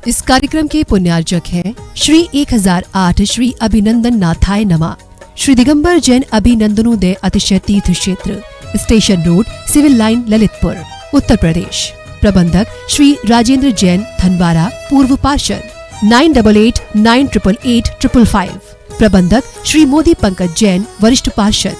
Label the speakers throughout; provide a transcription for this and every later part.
Speaker 1: इस कार्यक्रम के पुण्यार्जक हैं श्री 1008 श्री अभिनंदन नाथाय नमः, Shri Digambar Jain अभिनंदनोदय Atishay Tirth Kshetra, station road, civil line, Lalitpur, Uttar Pradesh. प्रबंधक श्री राजेंद्र जैन धनवारा, पूर्व पार्षद, 9889888555। प्रबंधक श्री मोदी पंकज जैन, वरिष्ठ पार्षद,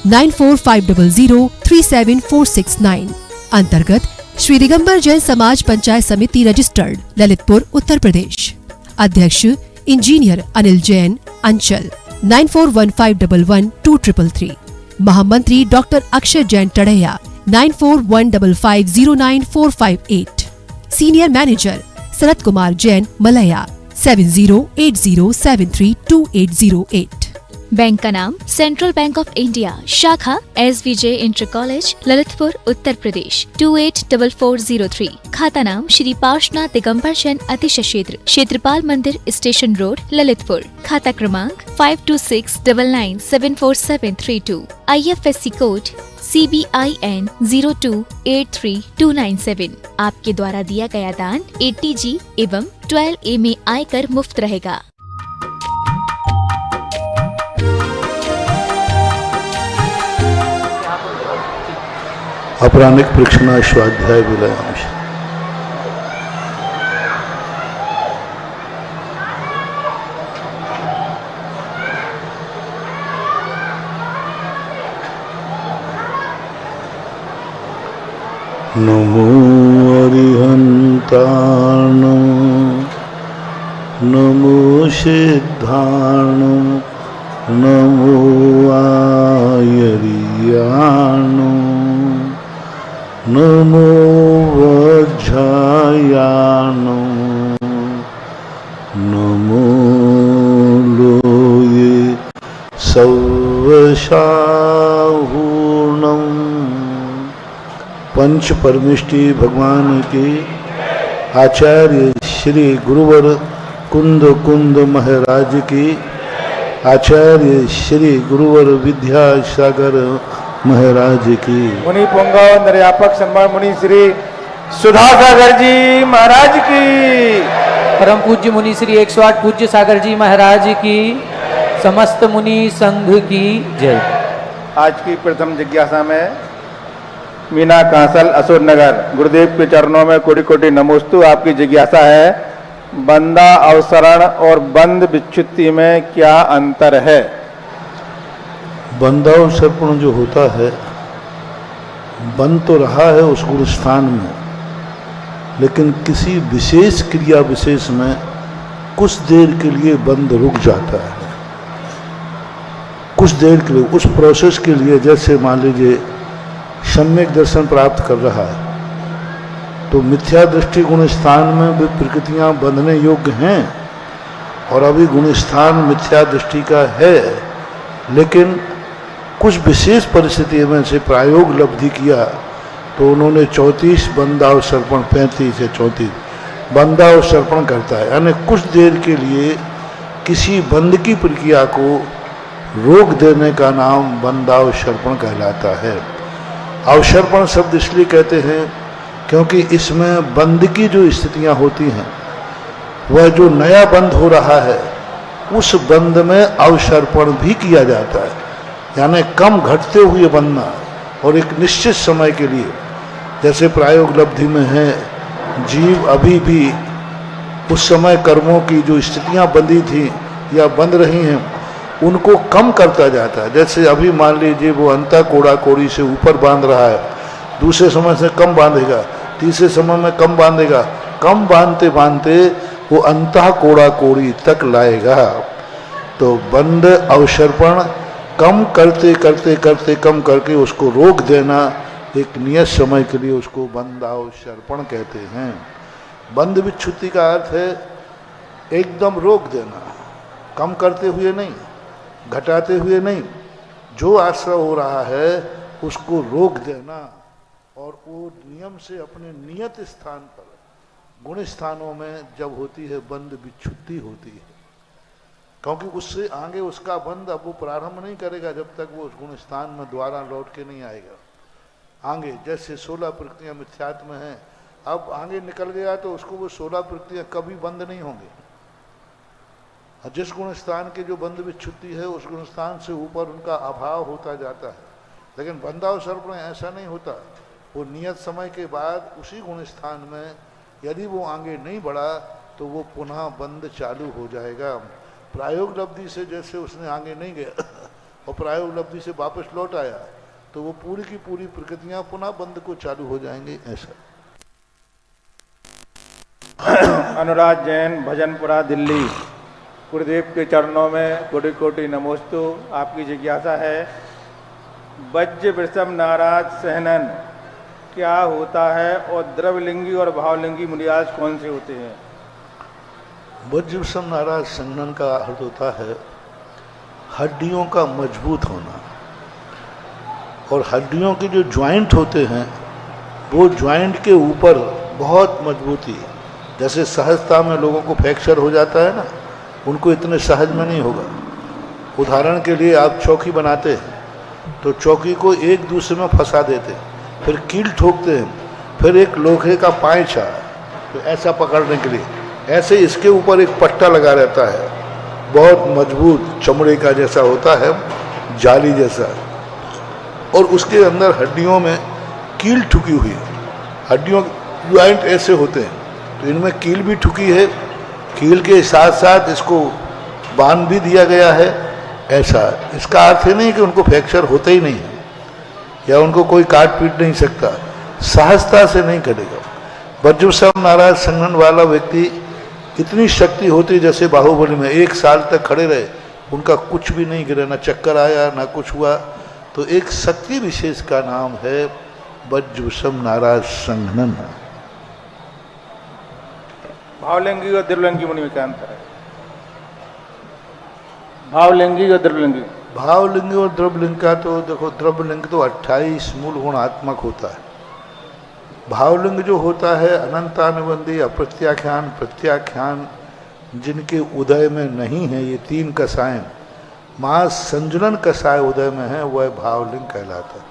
Speaker 1: 9450037469। अंतर्गत श्री दिगंबर जैन समाज पंचायत समिति रजिस्टर्ड, ललितपुर, उत्तर प्रदेश। अध्यक्ष इंजीनियर अनिल जैन, अंचल, 9415112333। महामंत्री doctor Akshay Jain Tadaiya, 9415509458। Senior manager Sharad Kumar Jain, Malaya, 7080732808।
Speaker 2: Bank का नाम सेंट्रल बैंक ऑफ इंडिया, शाखा SVJ inter college, Lalitpur, Uttar Pradesh, 284403। खाता नाम श्री पार्श्वनाथ दिगंबर जैन अतिशय क्षेत्र, क्षेत्रपाल मंदिर, स्टेशन रोड, ललितपुर। खाता क्रमांक 5269974732। IFSC code CBIN 0283297। आपके द्वारा दिया गया दान 80G एवं 12A में आयकर मुफ्त रहेगा।
Speaker 3: अपरानिक परीक्षणा स्वाध्याय विलयांश। नमो अरिहंताणं, नमो सिद्धाणं, नमो आयर्याणं, नमो वज्रायाणं, नमो लोये सवशाहूणं। पंच परमिष्टि भगवान की आचार्य श्री गुरुवर कुंद कुंद महाराज की, आचार्य श्री गुरुवर विद्यासागर महाराज की,
Speaker 4: मुनि पुंगव निर्यापक सम्मान मुनि श्री सुधासागर जी महाराज की,
Speaker 5: परम पूज्य मुनि श्री 108 पूज्य सागर जी महाराज की, समस्त मुनि संघ की जय।
Speaker 4: आज की प्रथम जिज्ञासा में मीना कांसल, असुर नगर, गुरुदेव के चरणों में कोटि कोटि नमोस्तु। आपकी जिज्ञासा है, बंदा अवसरण और बंद विच्युति में क्या अंतर है?
Speaker 3: बंधावसर्पण जो होता है, बन तो रहा है उस गुण स्थान में, लेकिन किसी विशेष क्रिया विशेष में कुछ देर के लिए बंद रुक जाता है। कुछ देर के लिए उस प्रोसेस के लिए, जैसे मान लीजिए सम्यक दर्शन प्राप्त कर रहा है तो मिथ्या दृष्टि गुण स्थान में भी प्रकृतियां बंधने योग्य हैं, और अभी गुण स्थान मिथ्या दृष्टि का है, लेकिन कुछ विशेष परिस्थिति में से प्रायोग लब्धि किया तो उन्होंने 34 बंधावसर्पण, 35 या 34 बंधावसर्पण करता है। यानी कुछ देर के लिए किसी बंध की प्रक्रिया को रोक देने का नाम बंधावसर्पण कहलाता है। अवसर्पण शब्द इसलिए कहते हैं क्योंकि इसमें बंध की जो स्थितियां होती हैं, वह जो नया बंध हो रहा है उस बंध में अवसर्पण भी किया जाता है, यानी कम घटते हुए बनना और एक निश्चित समय के लिए। जैसे प्रायोग लब्धि में है, जीव अभी भी उस समय कर्मों की जो स्थितियां बंधी थी या बंध रही हैं उनको कम करता जाता है। जैसे अभी मान लीजिए वो अंता कोड़ा कोड़ी से ऊपर बांध रहा है, दूसरे समय से कम बांधेगा, तीसरे समय में कम बांधेगा, कम बांधते बांधते वो अंता कोड़ा कोड़ी तक लाएगा। तो बंध अवसर्पण कम करते करते करते कम करके उसको रोक देना, एक नियत समय के लिए उसको बंधावसर्पण कहते हैं। बंध विच्छुति का अर्थ है एकदम रोक देना, कम करते हुए नहीं, घटाते हुए नहीं, जो आश्रय हो रहा है उसको रोक देना, और वो नियम से अपने नियत स्थान पर, गुण स्थानों में जब होती है बंध विच्छुति होती है, क्योंकि उससे आगे उसका बंध अब वो प्रारंभ नहीं करेगा जब तक वो उस गुण स्थान में द्वारा लौट के नहीं आएगा। आगे जैसे 16 प्रकृतियां मिथ्यात्म हैं, अब आगे निकल गया तो उसको वो 16 प्रकृतियां कभी बंद नहीं होंगे। और जिस गुण स्थान की जो बंध विच्छुद्धि है उस गुण स्थान से ऊपर उनका अभाव होता जाता है। लेकिन बंधावसर्प में ऐसा नहीं होता, वो नियत समय के बाद उसी गुण स्थान में यदि वो आगे नहीं बढ़ा तो वो पुनः बंद चालू हो जाएगा। प्रायोग लब्धि से जैसे उसने आगे नहीं गया और प्रायोग लब्धि से वापस लौट आया तो वो पूरी की पूरी प्रकृतियां पुनः बंद को चालू हो जाएंगी। ऐसा
Speaker 4: अनुराग जैन, भजनपुरा, दिल्ली। गुरुदेव के चरणों में कोटि कोटि नमोस्तु। आपकी जिज्ञासा है वज्र वृषभ नाराज सहनन क्या होता है और द्रवलिंगी और भावलिंगी मुनिराज कौन से होते हैं?
Speaker 3: वज्र वृषभ नाराज संघनन का अर्थ होता है हड्डियों का मजबूत होना, और हड्डियों के जो ज्वाइंट होते हैं वो ज्वाइंट के ऊपर बहुत मजबूती, जैसे सहजता में लोगों को फ्रैक्चर हो जाता है ना, उनको इतने सहज में नहीं होगा। उदाहरण के लिए आप चौकी बनाते हैं तो चौकी को एक दूसरे में फंसा देते हैं, फिर कील ठोकते हैं, फिर एक लोहे का पांचा तो ऐसा पकड़ने के लिए, ऐसे इसके ऊपर एक पट्टा लगा रहता है बहुत मजबूत चमड़े का जैसा होता है, जाली जैसा, और उसके अंदर हड्डियों में कील ठुकी हुई है। हड्डियों ज्वाइंट ऐसे होते हैं तो इनमें कील भी ठुकी है, कील के साथ साथ इसको बांध भी दिया गया है। ऐसा इसका अर्थ ही नहीं कि उनको फ्रैक्चर होता ही नहीं है या उनको कोई काट पीट नहीं सकता, सहजता से नहीं करेगा। वज्र वृषभ नाराज संघनन वाला व्यक्ति इतनी शक्ति होती जैसे बाहुबली में 1 साल तक खड़े रहे, उनका कुछ भी नहीं गिरा, ना चक्कर आया ना कुछ हुआ। तो एक शक्ति विशेष का नाम है वज्र वृषभ नाराज संघनन।
Speaker 4: भावलिंगी और द्रवलिंगी मुनि में क्या अंतर है? भावलिंगी और द्रवलिंगी।
Speaker 3: भावलिंग और द्रवलिंग का तो देखो, द्रवलिंग तो 28 मूल गुणात्मक होता है। भावलिंग जो होता है अनंतानुबंधी, अप्रत्याख्यान, प्रत्याख्यान, जिनके उदय में नहीं है, ये 3 कसायन मां संजुलन कसाय उदय में है, वह भावलिंग कहलाता है।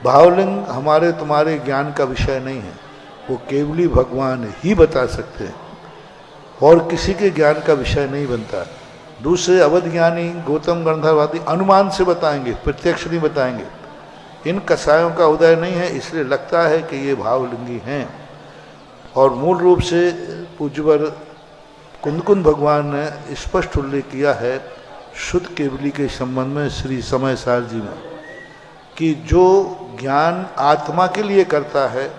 Speaker 3: भावलिंग हमारे तुम्हारे ज्ञान का विषय नहीं है, वो केवली भगवान ही बता सकते हैं और किसी के ज्ञान का विषय नहीं बनता। दूसरे अवध ज्ञानी गौतम गंधर्वादी अनुमान से बताएंगे, प्रत्यक्ष नहीं बताएंगे। इन कसायों का उदय नहीं है, इसलिए लगता है कि ये भावलिंगी हैं। और मूल रूप से पूज्यवर कुंदकुंद भगवान ने स्पष्ट उल्लेख किया है शुद्ध केवली के संबंध में श्री समय सार जी में, कि जो ज्ञान आत्मा के लिए करता है,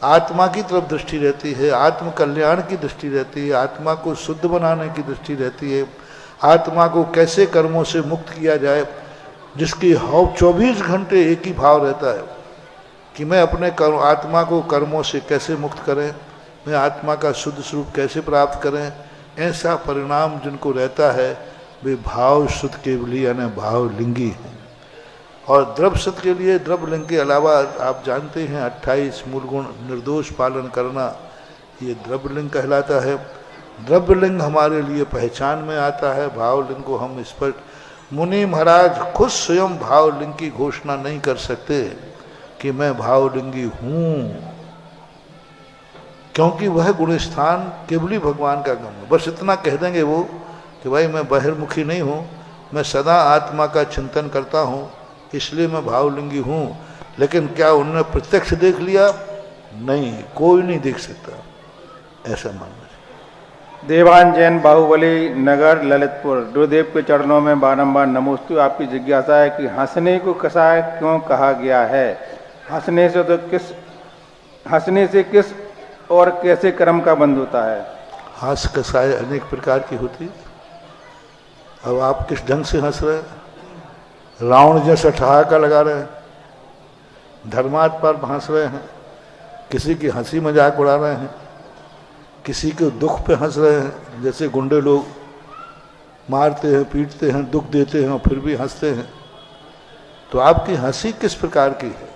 Speaker 3: आत्मा की तरफ दृष्टि रहती है, आत्म कल्याण की दृष्टि रहती है, आत्मा को शुद्ध बनाने की दृष्टि रहती है, आत्मा को कैसे कर्मों से मुक्त किया जाए, जिसकी 24 घंटे एक ही भाव रहता है कि मैं अपने आत्मा को कर्मों से कैसे मुक्त करें, मैं आत्मा का शुद्ध स्वरूप कैसे प्राप्त करें। ऐसा परिणाम जिनको रहता है वे भाव शुद्ध केवली यानी भावलिंगी हैं। और द्रव्य सत के लिए द्रव्यलिंग के अलावा आप जानते हैं 28 मूल गुण निर्दोष पालन करना, ये द्रव्यलिंग कहलाता है। द्रव्यलिंग हमारे लिए पहचान में आता है, भावलिंग को हम स्पष्ट मुनि महाराज खुद स्वयं भावलिंग की घोषणा नहीं कर सकते कि मैं भावलिंगी हूँ, क्योंकि वह गुण स्थान केवली भगवान का गम है। बस इतना कह देंगे वो कि भाई मैं बहिर्मुखी नहीं हूँ, मैं सदा आत्मा का चिंतन करता हूँ, इसलिए मैं भावलिंगी हूँ। लेकिन क्या उन्होंने प्रत्यक्ष देख लिया? नहीं, कोई नहीं देख सकता, ऐसा मानना।
Speaker 4: देवान जैन, बाहुबली नगर, ललितपुर। गुरुदेव के चरणों में बारंबार नमोस्तु। आपकी जिज्ञासा है कि हंसने को कसाय क्यों कहा गया है? हंसने से किस और कैसे कर्म का बंध होता है?
Speaker 3: हास्य कसाय अनेक प्रकार की होती। अब आप किस ढंग से हंस रहे हैं? रावण जैसा ठहाका लगा रहे हैं, धर्मार्थ पर हंस रहे हैं, किसी की हंसी मजाक उड़ा रहे हैं, किसी के दुख पे हंस रहे हैं, जैसे गुंडे लोग मारते हैं, पीटते हैं, दुख देते हैं और फिर भी हंसते हैं। तो आपकी हंसी किस प्रकार की है?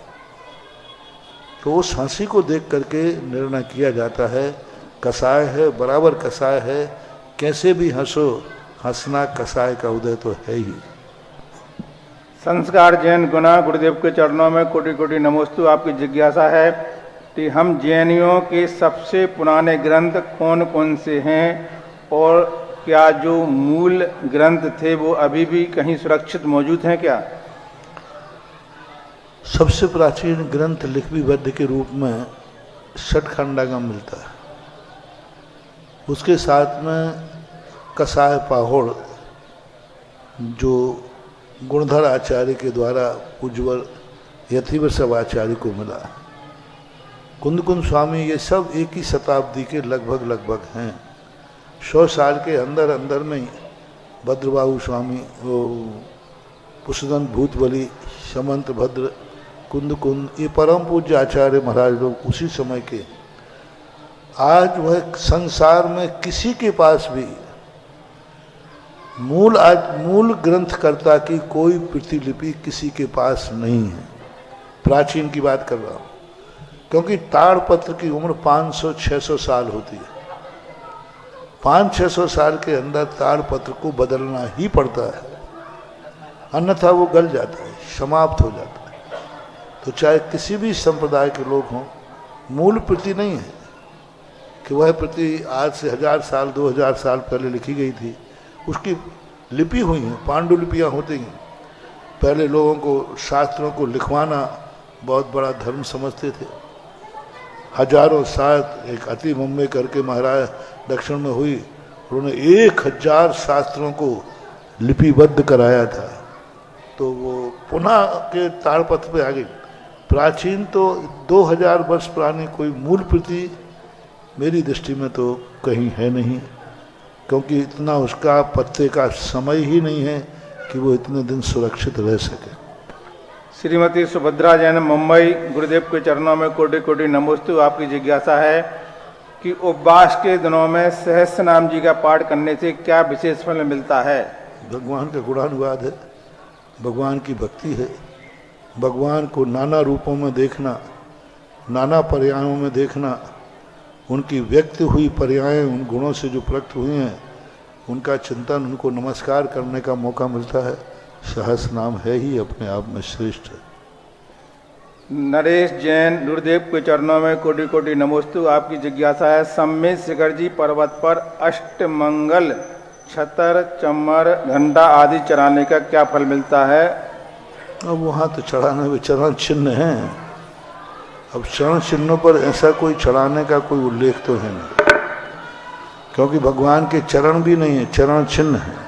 Speaker 3: तो उस हंसी को देख करके निर्णय किया जाता है कसाय है, बराबर कसाय है, कैसे भी हंसो, हंसना कसाय का उदय तो है ही।
Speaker 4: संस्कार जैन गुना। गुरुदेव के चरणों में कोटि कोटि नमोस्तु। आपकी जिज्ञासा है कि हम जैनियों के सबसे पुराने ग्रंथ कौन कौन से हैं और क्या जो मूल ग्रंथ थे वो अभी भी कहीं सुरक्षित मौजूद हैं क्या?
Speaker 3: सबसे प्राचीन ग्रंथ लिखिबद्ध के रूप में षटखंडागम मिलता है। उसके साथ में कसाय पाहोड़ जो गुणधर आचार्य के द्वारा पूज्यवर यतिवृषभ आचार्य को मिला। कुंदकुंद स्वामी ये सब एक ही शताब्दी के लगभग हैं। 100 साल के अंदर अंदर में ही भद्रबाहु स्वामी, पुष्पदंत भूतबली, समंत भद्र, कुंदकुंद, ये परम पूज्य आचार्य महाराज लोग उसी समय के। आज वह संसार में किसी के पास भी मूल ग्रंथकर्ता की कोई प्रतिलिपि किसी के पास नहीं है। प्राचीन की बात कर रहा हूँ, क्योंकि ताड़पत्र की उम्र 500-600 साल होती है। 500-600 साल के अंदर ताड़पत्र को बदलना ही पड़ता है, अन्यथा वो गल जाता है, समाप्त हो जाता है। तो चाहे किसी भी संप्रदाय के लोग हों, मूल प्रति नहीं है कि वह प्रति आज से 1000 साल 2000 साल पहले लिखी गई थी, उसकी लिपि हुई है, पांडुलिपियाँ होती हैं। पहले लोगों को शास्त्रों को लिखवाना बहुत बड़ा धर्म समझते थे। हजारों सात, एक अति मुंबई करके महाराज दक्षिण में हुई, उन्होंने 1000 शास्त्रों को लिपिबद्ध कराया था। तो वो पुनः के ताड़पत्र पे आ गई। प्राचीन तो 2000 वर्ष पुरानी कोई मूल प्रति मेरी दृष्टि में तो कहीं है नहीं, क्योंकि इतना उसका पत्ते का समय ही नहीं है कि वो इतने दिन सुरक्षित रह सके।
Speaker 4: श्रीमती सुभद्रा जैन, मुंबई। गुरुदेव के चरणों में कोटि कोटि नमोस्तु। आपकी जिज्ञासा है कि उपवास के दिनों में सहस्त्र नाम जी का पाठ करने से क्या विशेष फल मिलता है?
Speaker 3: भगवान का गुणानुवाद है, भगवान की भक्ति है। भगवान को नाना रूपों में देखना, नाना पर्यायों में देखना, उनकी व्यक्त हुई पर्याय, उन गुणों से जो प्रकट हुए हैं, उनका चिंतन, उनको नमस्कार करने का मौका मिलता है। सहस्र नाम है ही अपने आप में श्रेष्ठ।
Speaker 4: नरेश जैन, गुरुदेव के चरणों में कोटि कोटि नमोस्तु। आपकी जिज्ञासा है, सम्मेद शिखर जी पर्वत पर अष्टमंगल, छतर, चमर, घंटा आदि चढ़ाने का क्या फल मिलता है?
Speaker 3: अब वहाँ तो चढ़ाने में चरण चिन्ह हैं। अब चरण चिन्हों पर ऐसा कोई चढ़ाने का कोई उल्लेख तो है नहीं, क्योंकि भगवान के चरण भी नहीं है, चरण चिन्ह है।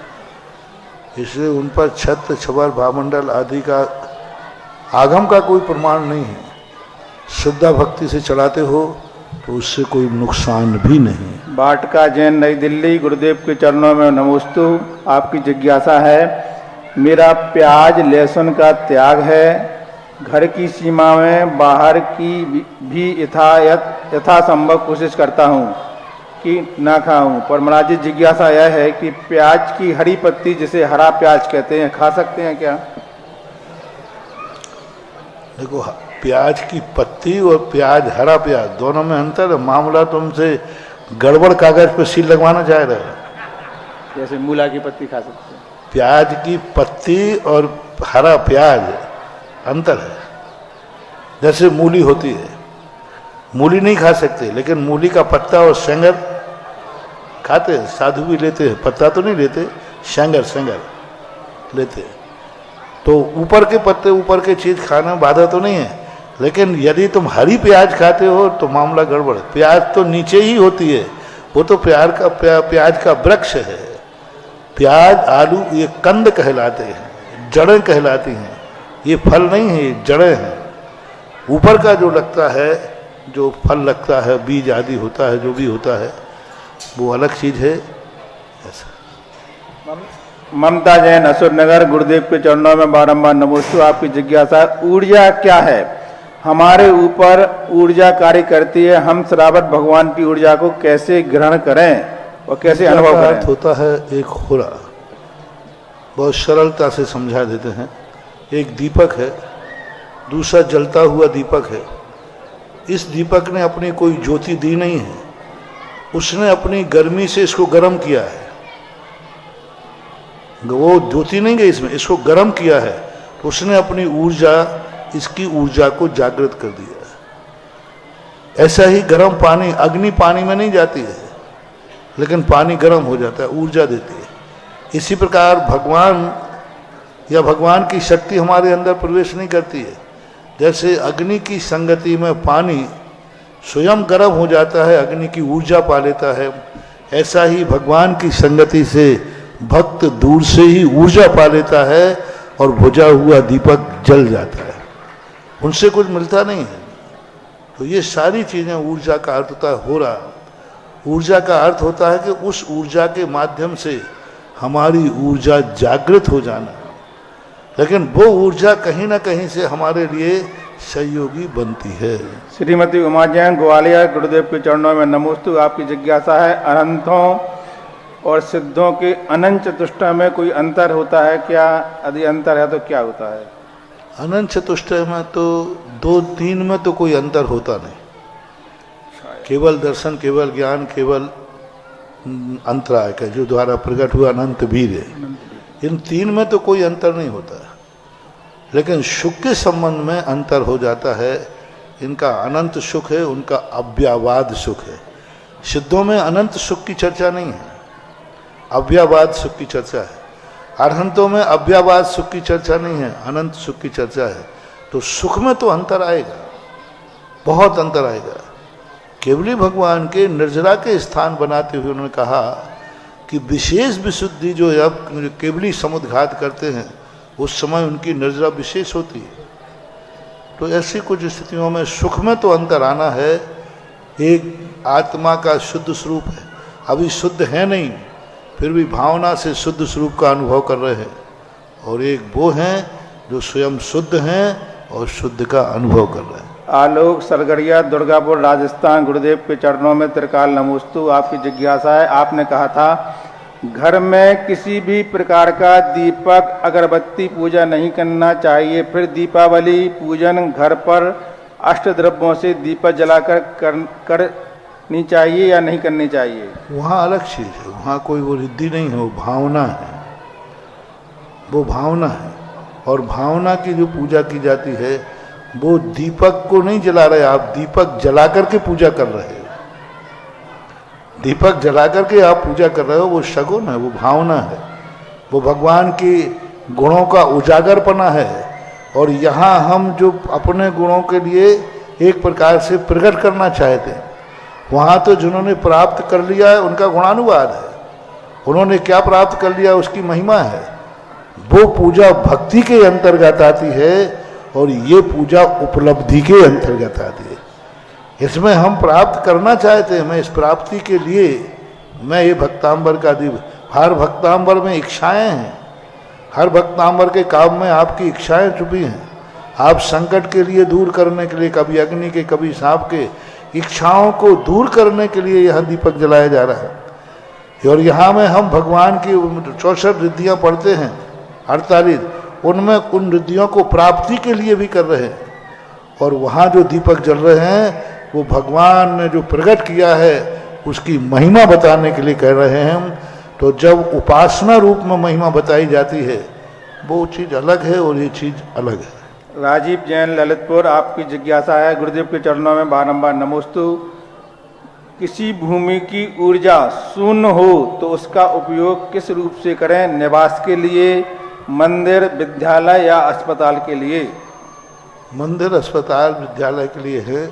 Speaker 3: इसलिए उन पर छत्र, छबर, भामंडल आदि का आगम का कोई प्रमाण नहीं है। श्रद्धा भक्ति से चढ़ाते हो तो उससे कोई नुकसान भी नहीं।
Speaker 4: बाटका जैन, नई दिल्ली। गुरुदेव के चरणों में नमोस्तु। आपकी जिज्ञासा है, मेरा प्याज लहसुन का त्याग है। घर की सीमा में बाहर की भी यथासंभव कोशिश करता हूँ कि ना खाऊं, पर महाराज जी जिज्ञासा यह है कि प्याज की हरी पत्ती, जिसे हरा प्याज कहते हैं, खा सकते हैं क्या?
Speaker 3: देखो, प्याज की पत्ती और प्याज, हरा प्याज, दोनों में अंतर है। मामला तुमसे गड़बड़ कागज पर सील लगवाना चाह रहे हो।
Speaker 4: जैसे मूला की पत्ती खा सकते हैं।
Speaker 3: प्याज की पत्ती और हरा प्याज अंतर है। जैसे मूली होती है, मूली नहीं खा सकते, लेकिन मूली का पत्ता और शेंगर खाते हैं। साधु भी लेते हैं, पत्ता तो नहीं लेते, शेंगर लेते हैं। तो ऊपर के पत्ते, ऊपर के चीज खाने में बाधा तो नहीं है, लेकिन यदि तुम हरी प्याज खाते हो तो मामला गड़बड़ है। प्याज तो नीचे ही होती है, वो तो प्याज का वृक्ष है। प्याज, आलू ये कंद कहलाते हैं, जड़ें कहलाती हैं। ये फल नहीं है, ये जड़ें हैं। ऊपर का जो लगता है, जो फल लगता है, बीज आदि होता है, जो भी होता है, वो अलग चीज है। ऐसा।
Speaker 4: ममता जैन, असुर नगर। गुरुदेव के चरणों में बारंबार नमोस्तु। आपकी जिज्ञासा, ऊर्जा क्या है? हमारे ऊपर ऊर्जा कार्य करती है, हम श्रावक भगवान की ऊर्जा को कैसे ग्रहण करें और कैसे अनुभव करें?
Speaker 3: होता है एक खुरा, बहुत सरलता से समझा देते हैं। एक दीपक है, दूसरा जलता हुआ दीपक है। इस दीपक ने अपनी कोई ज्योति दी नहीं है, उसने अपनी गर्मी से इसको गर्म किया है। वो ज्योति नहीं गई इसमें, इसको गर्म किया है, तो उसने अपनी ऊर्जा, इसकी ऊर्जा को जागृत कर दिया है। ऐसा ही गर्म पानी, अग्नि पानी में नहीं जाती है, लेकिन पानी गर्म हो जाता है, ऊर्जा देती है। इसी प्रकार भगवान या भगवान की शक्ति हमारे अंदर प्रवेश नहीं करती है। जैसे अग्नि की संगति में पानी स्वयं गर्म हो जाता है, अग्नि की ऊर्जा पा लेता है, ऐसा ही भगवान की संगति से भक्त दूर से ही ऊर्जा पा लेता है और बुझा हुआ दीपक जल जाता है, उनसे कुछ मिलता नहीं है। तो ये सारी चीजें ऊर्जा का अर्थ होता है हो रहा। ऊर्जा का अर्थ होता है कि उस ऊर्जा के माध्यम से हमारी ऊर्जा जागृत हो जाना, लेकिन वो ऊर्जा कहीं ना कहीं से हमारे लिए सहयोगी बनती है।
Speaker 4: श्रीमती उमा जैन ग्वालियर, गुरुदेव के चरणों में नमोस्तु। आपकी जिज्ञासा है, अनंतों और सिद्धों के अनंत चतुष्टय में कोई अंतर होता है क्या? यदि अंतर है तो क्या होता है?
Speaker 3: अनंत चतुष्टय में तो 2-3 में तो कोई अंतर होता नहीं, केवल दर्शन, केवल ज्ञान, केवल अंतराय का जो द्वारा प्रकट हुआ अनंत वीर है, इन 3 में तो कोई अंतर नहीं होता। लेकिन सुख के संबंध में अंतर हो जाता है। इनका अनंत सुख है, उनका अव्ययवाद सुख है। सिद्धों में अनंत सुख की चर्चा नहीं है, अव्ययवाद सुख की चर्चा है। अरहंतों में अव्ययवाद सुख की चर्चा नहीं है, अनंत सुख की चर्चा है। तो सुख में तो अंतर आएगा, बहुत अंतर आएगा। केवली भगवान के निर्जरा के स्थान बनाते हुए उन्होंने कहा कि विशेष विशुद्धि जो अब केवली समुद्घात करते हैं उस समय उनकी निर्जरा विशेष होती है। तो ऐसी कुछ स्थितियों में सुख में तो अंतर आना है। एक आत्मा का शुद्ध स्वरूप है, अभी शुद्ध है नहीं, फिर भी भावना से शुद्ध स्वरूप का अनुभव कर रहे हैं, और एक वो हैं जो स्वयं शुद्ध हैं और शुद्ध का अनुभव कर रहे हैं।
Speaker 4: आलोक सरगढ़िया, दुर्गापुर, राजस्थान, गुरुदेव के चरणों में त्रिकाल नमोस्तु। आपकी जिज्ञासा है, आपने कहा था घर में किसी भी प्रकार का दीपक अगरबत्ती पूजा नहीं करना चाहिए, फिर दीपावली पूजन घर पर अष्टद्रव्यों से दीपक जलाकर करनी चाहिए या नहीं करनी चाहिए?
Speaker 3: वहाँ अलग चीज़ है, वहाँ कोई वो रिद्धि नहीं है, वो भावना है, वो भावना है। और भावना की जो पूजा की जाती है वो दीपक को नहीं जला रहे आप, दीपक जला करके पूजा कर रहे हो। दीपक जला करके आप पूजा कर रहे हो, वो शगुन है, वो भावना है, वो भगवान के गुणों का उजागरपना है। और यहाँ हम जो अपने गुणों के लिए एक प्रकार से प्रकट करना चाहते हैं, वहाँ तो जिन्होंने प्राप्त कर लिया है उनका गुणानुवाद है, उन्होंने क्या प्राप्त कर लिया उसकी महिमा है। वो पूजा भक्ति के अंतर्गत आती है और ये पूजा उपलब्धि के अंतर्गत आती है। इसमें हम प्राप्त करना चाहते हैं, मैं इस प्राप्ति के लिए मैं ये भक्तांबर का दीप, हर भक्तांबर में इच्छाएं हैं, हर भक्तांबर के काम में आपकी इच्छाएं छुपी हैं। आप संकट के लिए दूर करने के लिए, कभी अग्नि के कभी सांप के, इच्छाओं को दूर करने के लिए यह दीपक जलाया जा रहा है। और यहाँ में हम भगवान की 64 रिद्धियाँ पढ़ते हैं, 48, उनमें उन रिद्धियों को प्राप्ति के लिए भी कर रहे हैं। और वहाँ जो दीपक जल रहे हैं वो भगवान ने जो प्रकट किया है उसकी महिमा बताने के लिए कह रहे हैं हम। तो जब उपासना रूप में महिमा बताई जाती है वो चीज़ अलग है और ये चीज़ अलग है।
Speaker 4: राजीव जैन, ललितपुर, आपकी जिज्ञासा है, गुरुदेव के चरणों में बारंबार नमोस्तु। किसी भूमि की ऊर्जा शून्य हो तो उसका उपयोग किस रूप से करें? निवास के लिए, मंदिर, विद्यालय या अस्पताल के लिए?
Speaker 3: मंदिर, अस्पताल, विद्यालय के लिए है।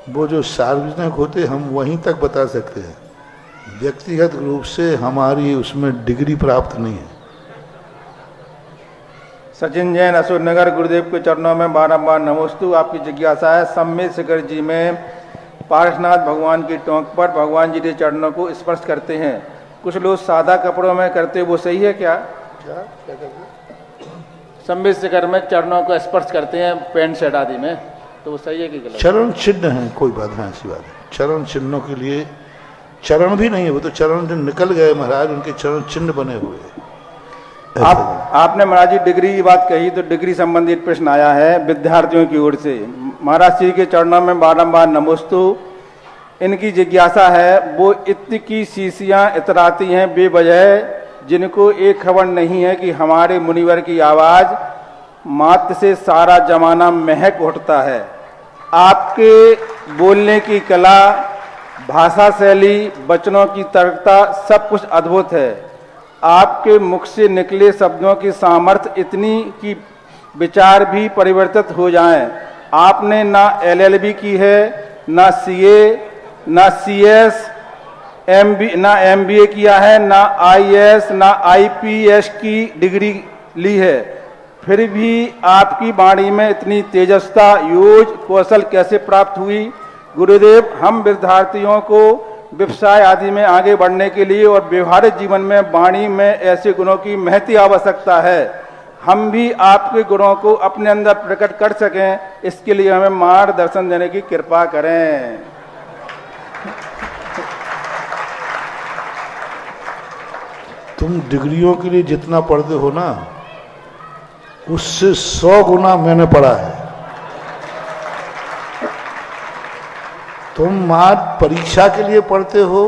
Speaker 3: वो जो सार्वजनिक होते हम वहीं तक बता सकते हैं, व्यक्तिगत रूप से हमारी उसमें डिग्री प्राप्त नहीं है।
Speaker 4: सचिन जैन, अशोकनगर, गुरुदेव के चरणों में बारंबार नमोस्तु। आपकी जिज्ञासा है, सम्मेद शिखर जी में पार्श्वनाथ भगवान की टोंक पर भगवान जी के चरणों को स्पर्श करते हैं, कुछ लोग सादा कपड़ों में करते, वो सही है क्या?
Speaker 3: क्या करते?
Speaker 4: सम्मेद शिखर में चरणों को स्पर्श करते हैं पैंट शर्ट आदि में, तो वो सही है कि गलत?
Speaker 3: चरण चिन्ह है, कोई बात नहीं, ऐसी बात है। चरण चिन्हों के लिए चरण भी नहीं है, वो तो चरण जो निकल गए महाराज, उनके चरण चिन्ह बने हुए।
Speaker 4: आपने महाराज जी डिग्री की बात कही, तो डिग्री संबंधित प्रश्न आया है विद्यार्थियों की ओर से। महाराज श्री के चरणों में बारंबार नमोस्तु। इनकी जिज्ञासा है, वो इत्र की शीशियाँ इतराती हैं बेवजह, जिनको एक खबर नहीं है कि हमारे मुनिवर की आवाज़ मात्र से सारा जमाना महक उठता है। आपके बोलने की कला, भाषा शैली, वचनों की तर्कता सब कुछ अद्भुत है। आपके मुख से निकले शब्दों की सामर्थ्य इतनी कि विचार भी परिवर्तित हो जाएं। आपने ना LLB की है, ना CA, ना CS, ना MBA किया है, ना IAS, ना IPS की डिग्री ली है, फिर भी आपकी वाणी में इतनी तेजस्ता, योज, कौशल कैसे प्राप्त हुई? गुरुदेव, हम विद्यार्थियों को व्यवसाय आदि में आगे बढ़ने के लिए और व्यवहारिक जीवन में वाणी में ऐसे गुणों की महती आवश्यकता है। हम भी आपके गुणों को अपने अंदर प्रकट कर सकें, इसके लिए हमें मार्गदर्शन देने की कृपा करें।
Speaker 3: तुम डिग्रियों के लिए जितना पढ़ते हो ना, उससे 100 गुना मैंने पढ़ा है। तुम आज परीक्षा के लिए पढ़ते हो,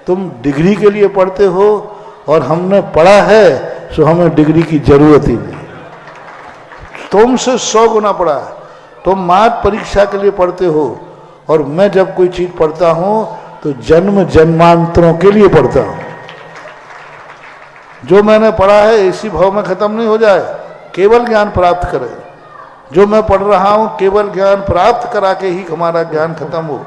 Speaker 3: तुम डिग्री के लिए पढ़ते हो, और हमने पढ़ा है सो हमें डिग्री की जरूरत ही नहीं। तुमसे 100 गुना पढ़ा है। तुम आज परीक्षा के लिए पढ़ते हो, और मैं जब कोई चीज पढ़ता हूं तो जन्म जन्मांतरों के लिए पढ़ता हूं। जो मैंने पढ़ा है इसी भाव में खत्म नहीं हो जाए, केवल ज्ञान प्राप्त करे। जो मैं पढ़ रहा हूं केवल ज्ञान प्राप्त करा के ही हमारा ज्ञान खत्म हो।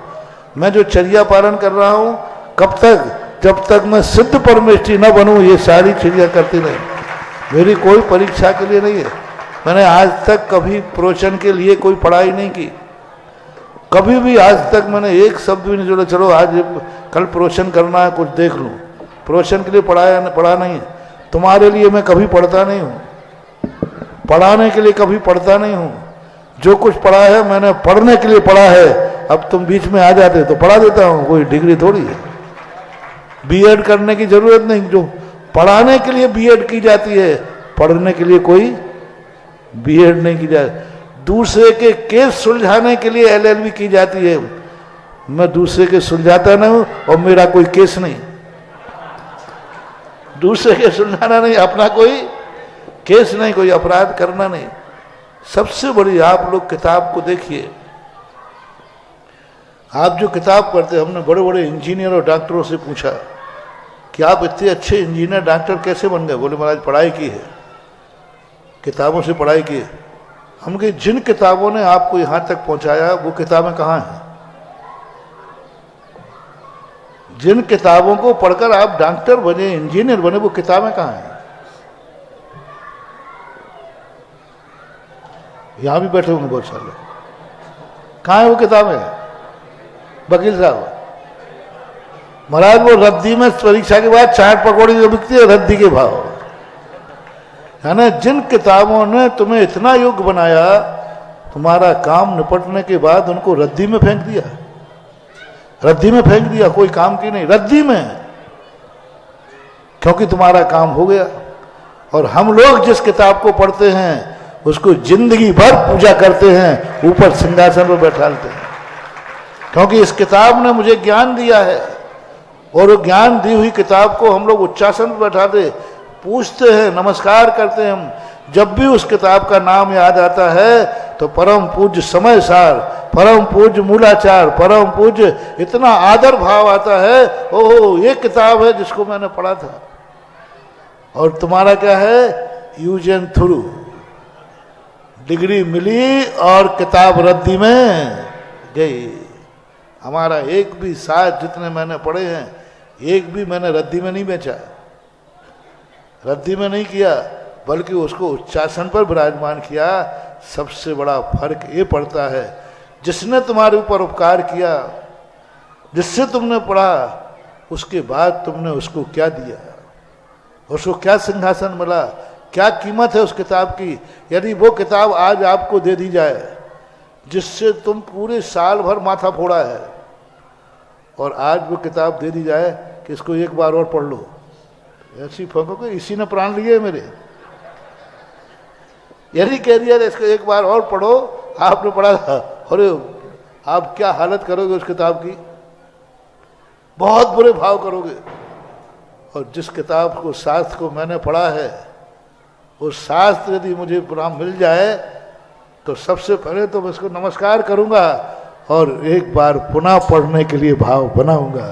Speaker 3: मैं जो चर्या पालन कर रहा हूं, कब तक? जब तक मैं सिद्ध परमेष्ठी न बनूं, ये सारी चर्या करती रही। मेरी कोई परीक्षा के लिए नहीं है। मैंने आज तक कभी प्रवचन के लिए कोई पढ़ाई नहीं की। कभी भी आज तक मैंने एक शब्द भी नहीं जोड़ा, चलो आज कल प्रवचन करना है, कुछ देख लूं। प्रवचन के लिए पढ़ा नहीं है। तुम्हारे लिए मैं कभी पढ़ता नहीं हूं, पढ़ाने के लिए कभी पढ़ता नहीं हूं। जो कुछ पढ़ा है मैंने पढ़ने के लिए पढ़ा है। अब तुम बीच में आ जाते तो पढ़ा देता हूं, कोई डिग्री थोड़ी है। बीएड करने की जरूरत नहीं। जो पढ़ाने के लिए बीएड की जाती है, पढ़ने के लिए कोई बीएड नहीं की जाती। दूसरे के केस सुलझाने के लिए LLB की जाती है। मैं दूसरे के सुलझाता नहीं हूं, और मेरा कोई केस नहीं। दूसरे के सुलझाना नहीं, अपना कोई केस नहीं, कोई अपराध करना नहीं। सबसे बड़ी, आप लोग किताब को देखिए। आप जो किताब पढ़ते, हमने बड़े बड़े इंजीनियर और डॉक्टरों से पूछा कि आप इतने अच्छे इंजीनियर डॉक्टर कैसे बन गए? बोले महाराज पढ़ाई की है, किताबों से पढ़ाई की है। हम कहे जिन किताबों ने आपको यहां तक पहुंचाया वो किताबें कहां हैं? जिन किताबों को पढ़कर आप डॉक्टर बने, इंजीनियर बने, वो किताबें कहां हैं? यहां भी बैठे होंगे बहुत सारे। कहां है वो किताबें? वकील साहब, महाराज वो रद्दी में परीक्षा के बाद चाट पकौड़ी जो बिकती है, रद्दी के भाव। यानी जिन किताबों ने तुम्हें इतना योग्य बनाया, तुम्हारा काम निपटने के बाद उनको रद्दी में फेंक दिया। रद्दी में फेंक दिया, कोई काम की नहीं, रद्दी में, क्योंकि तुम्हारा काम हो गया। और हम लोग जिस किताब को पढ़ते हैं उसको जिंदगी भर पूजा करते हैं, ऊपर सिंहासन पर बैठाते हैं, क्योंकि इस किताब ने मुझे ज्ञान दिया है। और वो ज्ञान दी हुई किताब को हम लोग उच्चासन पर बैठाते, पूछते हैं, नमस्कार करते हैं। हम जब भी उस किताब का नाम याद आता है तो परम पूज्य समय सार, परम पूज्य मूलाचार, परम पूज्य, इतना आदर भाव आता है। ओहो, ये किताब है जिसको मैंने पढ़ा था। और तुम्हारा क्या है? Use and through. डिग्री मिली और किताब रद्दी में गई। हमारा एक भी साथ जितने मैंने पढ़े हैं, एक भी मैंने रद्दी में नहीं बेचा, रद्दी में नहीं किया, बल्कि उसको उच्चासन पर विराजमान किया। सबसे बड़ा फर्क ये पड़ता है, जिसने तुम्हारे ऊपर उपकार किया, जिससे तुमने पढ़ा, उसके बाद तुमने उसको क्या दिया, उसको क्या सिंहासन मिला, क्या कीमत है उस किताब की। यदि वो किताब आज आपको दे दी जाए जिससे तुम पूरे साल भर माथा फोड़ा है, और आज वो किताब दे दी जाए कि इसको एक बार और पढ़ लो, ऐसी फेंको कि इसी ने प्राण लिए मेरे। यदि कह दिया इसको एक बार और पढ़ो, आपने पढ़ा था, अरे आप क्या हालत करोगे उस किताब की, बहुत बुरे भाव करोगे। और जिस किताब को, शास्त्र को मैंने पढ़ा है, वो शास्त्र यदि मुझे नाम मिल जाए तो सबसे पहले तो मैं इसको नमस्कार करूंगा, और एक बार पुनः पढ़ने के लिए भाव बनाऊंगा।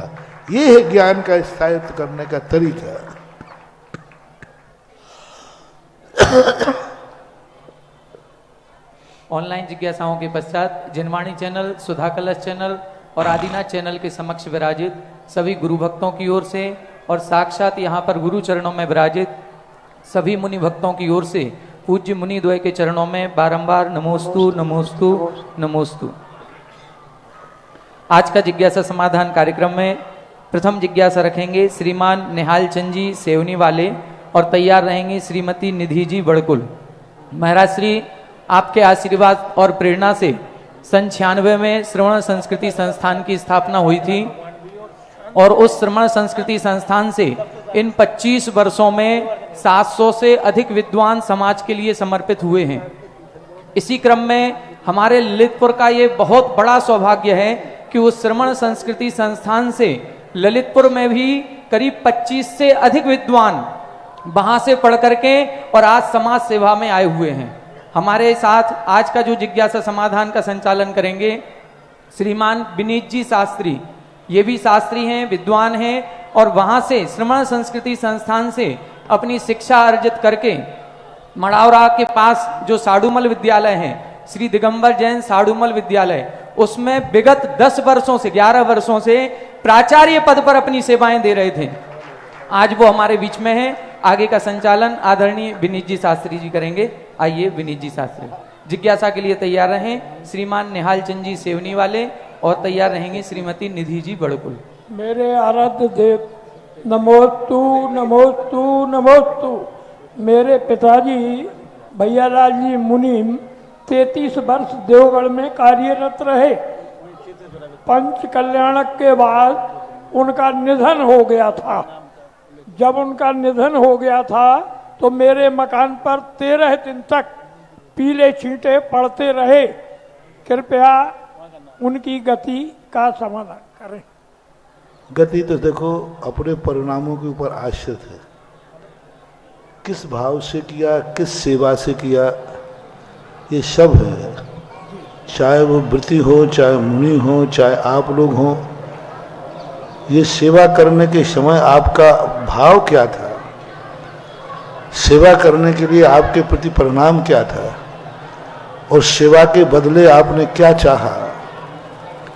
Speaker 3: ये है ज्ञान का स्थायित्व करने का तरीका।
Speaker 5: ऑनलाइन जिज्ञासाओं के पश्चात जिनवाणी चैनल, सुधा कलश चैनल और आदिनाथ चैनल के समक्ष विराजित सभी गुरु भक्तों की ओर से और साक्षात यहाँ पर गुरु चरणों में विराजित सभी मुनि भक्तों की ओर से पूज्य मुनि द्वय के चरणों में बारंबार नमोस्तु नमोस्तु नमोस्तु। आज का जिज्ञासा समाधान कार्यक्रम में प्रथम जिज्ञासा रखेंगे श्रीमान निहाल चंद जी सेवनी वाले और तैयार रहेंगे श्रीमती निधि जी बड़कुल। महाराज श्री आपके आशीर्वाद और प्रेरणा से सन 96 में श्रवण संस्कृति संस्थान की स्थापना हुई थी और उस श्रवण संस्कृति संस्थान से इन 25 वर्षों में 700 से अधिक विद्वान समाज के लिए समर्पित हुए हैं। इसी क्रम में हमारे ललितपुर का ये बहुत बड़ा सौभाग्य है कि उस श्रवण संस्कृति संस्थान से ललितपुर में भी करीब 25 से अधिक विद्वान वहां से पढ़ करके और आज समाज सेवा में आए हुए हैं। हमारे साथ आज का जो जिज्ञासा समाधान का संचालन करेंगे श्रीमान विनीत जी शास्त्री। ये भी शास्त्री हैं, विद्वान हैं और वहां से श्रवण संस्कृति संस्थान से अपनी शिक्षा अर्जित करके मड़ावरा के पास जो साडूमल विद्यालय है, श्री दिगंबर जैन साडूमल विद्यालय, उसमें विगत 10 वर्षों से 11 वर्षों से प्राचार्य पद पर अपनी सेवाएं दे रहे थे। आज वो हमारे बीच में है। आगे का संचालन आदरणीय विनीत जी शास्त्री जी करेंगे। आइए विनीत जी शास्त्री। जिज्ञासा के लिए तैयार रहें श्रीमान निहाल चंद जी सेवनी वाले और तैयार रहेंगे श्रीमती निधि जी बड़कुल।
Speaker 6: मेरे आराध्य देव नमोस्तु नमोस्तु नमोस्तु। मेरे पिताजी भैयालाल जी मुनीम 33 वर्ष देवगढ़ में कार्यरत रहे। पंच कल्याणक के बाद उनका निधन हो गया था। जब उनका निधन हो गया था तो मेरे मकान पर 13 दिन तक पीले छींटे पड़ते रहे। कृपया उनकी गति का समाधान करें।
Speaker 3: गति तो देखो अपने परिणामों के ऊपर आश्रित है। किस भाव से किया, किस सेवा से किया, ये सब है। चाहे वो वृत्ति हो, चाहे मुनि हो, चाहे आप लोग हों, ये सेवा करने के समय आपका भाव क्या था, सेवा करने के लिए आपके प्रति परिणाम क्या था और सेवा के बदले आपने क्या चाहा,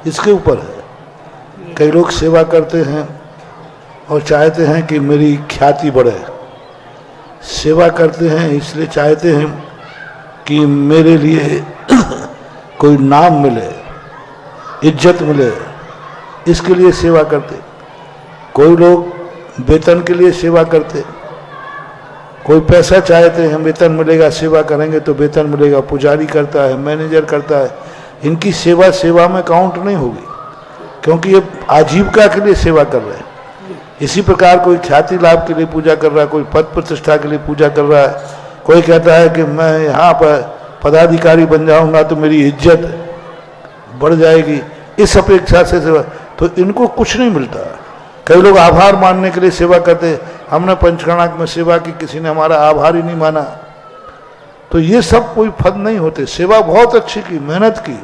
Speaker 3: इसके ऊपर है। कई लोग सेवा करते हैं और चाहते हैं कि मेरी ख्याति बढ़े, सेवा करते हैं इसलिए चाहते हैं कि मेरे लिए कोई नाम मिले, इज्जत मिले, इसके लिए सेवा करते। कोई लोग वेतन के लिए सेवा करते, कोई पैसा चाहते हैं वेतन मिलेगा, सेवा करेंगे तो वेतन मिलेगा। पुजारी करता है, मैनेजर करता है, इनकी सेवा सेवा में काउंट नहीं होगी क्योंकि ये आजीविका के लिए सेवा कर रहे हैं। इसी प्रकार कोई ख्याति लाभ के लिए पूजा कर रहा है, कोई पद प्रतिष्ठा के लिए पूजा कर रहा है, कोई कहता है कि मैं यहाँ पर पदाधिकारी बन जाऊंगा तो मेरी इज्जत बढ़ जाएगी, इस अपेक्षा से सेवा। तो इनको कुछ नहीं मिलता। कई लोग आभार मानने के लिए सेवा करते, हमने पंचकर्णाक में सेवा की, किसी ने हमारा आभार ही नहीं माना, तो ये सब कोई फल नहीं होते। सेवा बहुत अच्छी की, मेहनत की।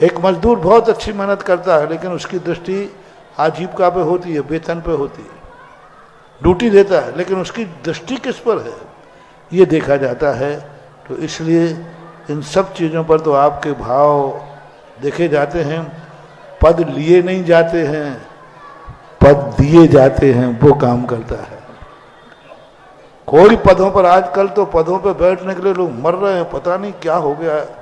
Speaker 3: एक मजदूर बहुत अच्छी मेहनत करता है लेकिन उसकी दृष्टि आजीविका पे होती है, वेतन पे होती है, ड्यूटी देता है, लेकिन उसकी दृष्टि किस पर है ये देखा जाता है। तो इसलिए इन सब चीज़ों पर तो आपके भाव देखे जाते हैं। पद लिए नहीं जाते हैं, पद दिए जाते हैं, वो काम करता है। कोई पदों पर, आजकल तो पदों पर बैठने के लिए लोग मर रहे हैं, पता नहीं क्या हो गया है।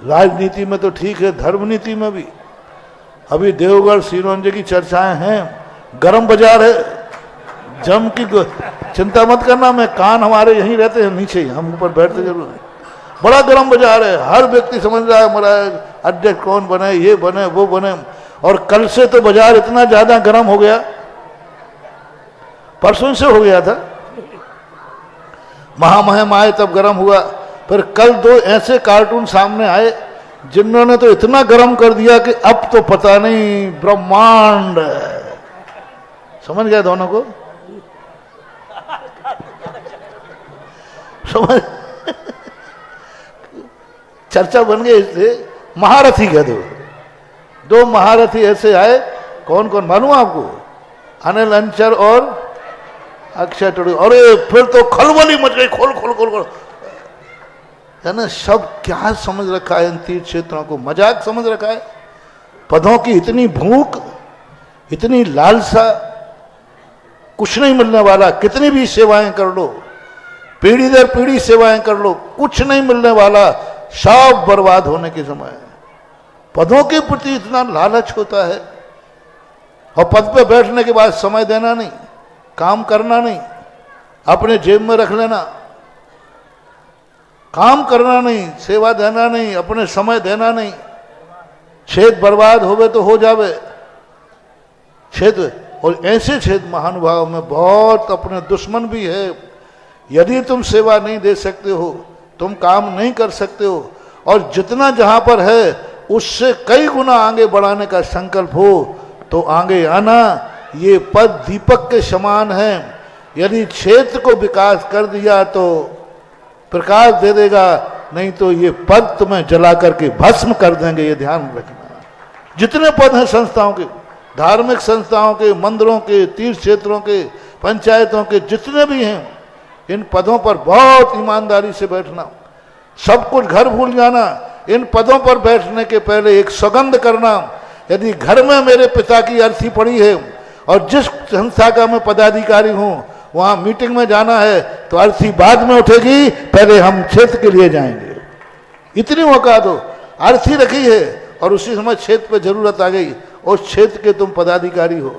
Speaker 3: राजनीति में तो ठीक है, धर्म नीति में भी अभी देवगढ़ सिरोंजे की चर्चाएं हैं, गरम बाजार है, जम की चिंता मत करना। मैं कान हमारे यहीं रहते हैं नीचे ही, हम ऊपर बैठते जरूर नहीं। बड़ा गरम बाजार है, हर व्यक्ति समझ रहा है हमारा अध्यक्ष कौन बने, ये बने वो बने। और कल से तो बाजार इतना ज्यादा गर्म हो गया, परसों से हो गया था, महामहिम आए तब गर्म हुआ। फिर कल 2 ऐसे कार्टून सामने आए जिन्होंने तो इतना गर्म कर दिया कि अब तो पता नहीं ब्रह्मांड। समझ गए दोनों को? समझ चर्चा बन गई इसलिए महारथी कह दो। दो महारथी ऐसे आए, कौन कौन मालूम आपको? अनिल अंचर और अक्षय टुडू। अरे फिर तो खलबली मच गई, खोल खोल खोल खोल, है ना। सब क्या समझ रखा है इन तीर्थ क्षेत्रों को? मजाक समझ रखा है। पदों की इतनी भूख, इतनी लालसा, कुछ नहीं मिलने वाला। कितनी भी सेवाएं कर लो, पीढ़ी दर पीढ़ी सेवाएं कर लो, कुछ नहीं मिलने वाला, सब बर्बाद होने के समय है। पदों के प्रति इतना लालच होता है, और पद पे बैठने के बाद समय देना नहीं, काम करना नहीं, अपने जेब में रख लेना, काम करना नहीं, सेवा देना नहीं, अपने समय देना नहीं। छेद बर्बाद होवे तो हो जावे छेद। और ऐसे छेद महानुभाव में बहुत अपने दुश्मन भी है। यदि तुम सेवा नहीं दे सकते हो, तुम काम नहीं कर सकते हो, और जितना जहां पर है उससे कई गुना आगे बढ़ाने का संकल्प हो, तो आगे आना। ये पद दीपक के समान है। यदि क्षेत्र को विकास कर दिया तो प्रकाश दे देगा, नहीं तो ये पद तुम्हें जला करके भस्म कर देंगे। ये ध्यान रखना। जितने पद हैं संस्थाओं के, धार्मिक संस्थाओं के, मंदिरों के, तीर्थ क्षेत्रों के, पंचायतों के, जितने भी हैं, इन पदों पर बहुत ईमानदारी से बैठना। सब कुछ घर भूल जाना। इन पदों पर बैठने के पहले एक सौगंध करना, यदि घर में मेरे पिता की अर्थी पड़ी है और जिस संस्था का मैं पदाधिकारी हूं वहां मीटिंग में जाना है, तो अर्थी बाद में उठेगी, पहले हम क्षेत्र के लिए जाएंगे। इतनी मौका दो। अर्थी रखी है और उसी समय क्षेत्र पे जरूरत आ गई, उस क्षेत्र के तुम पदाधिकारी हो।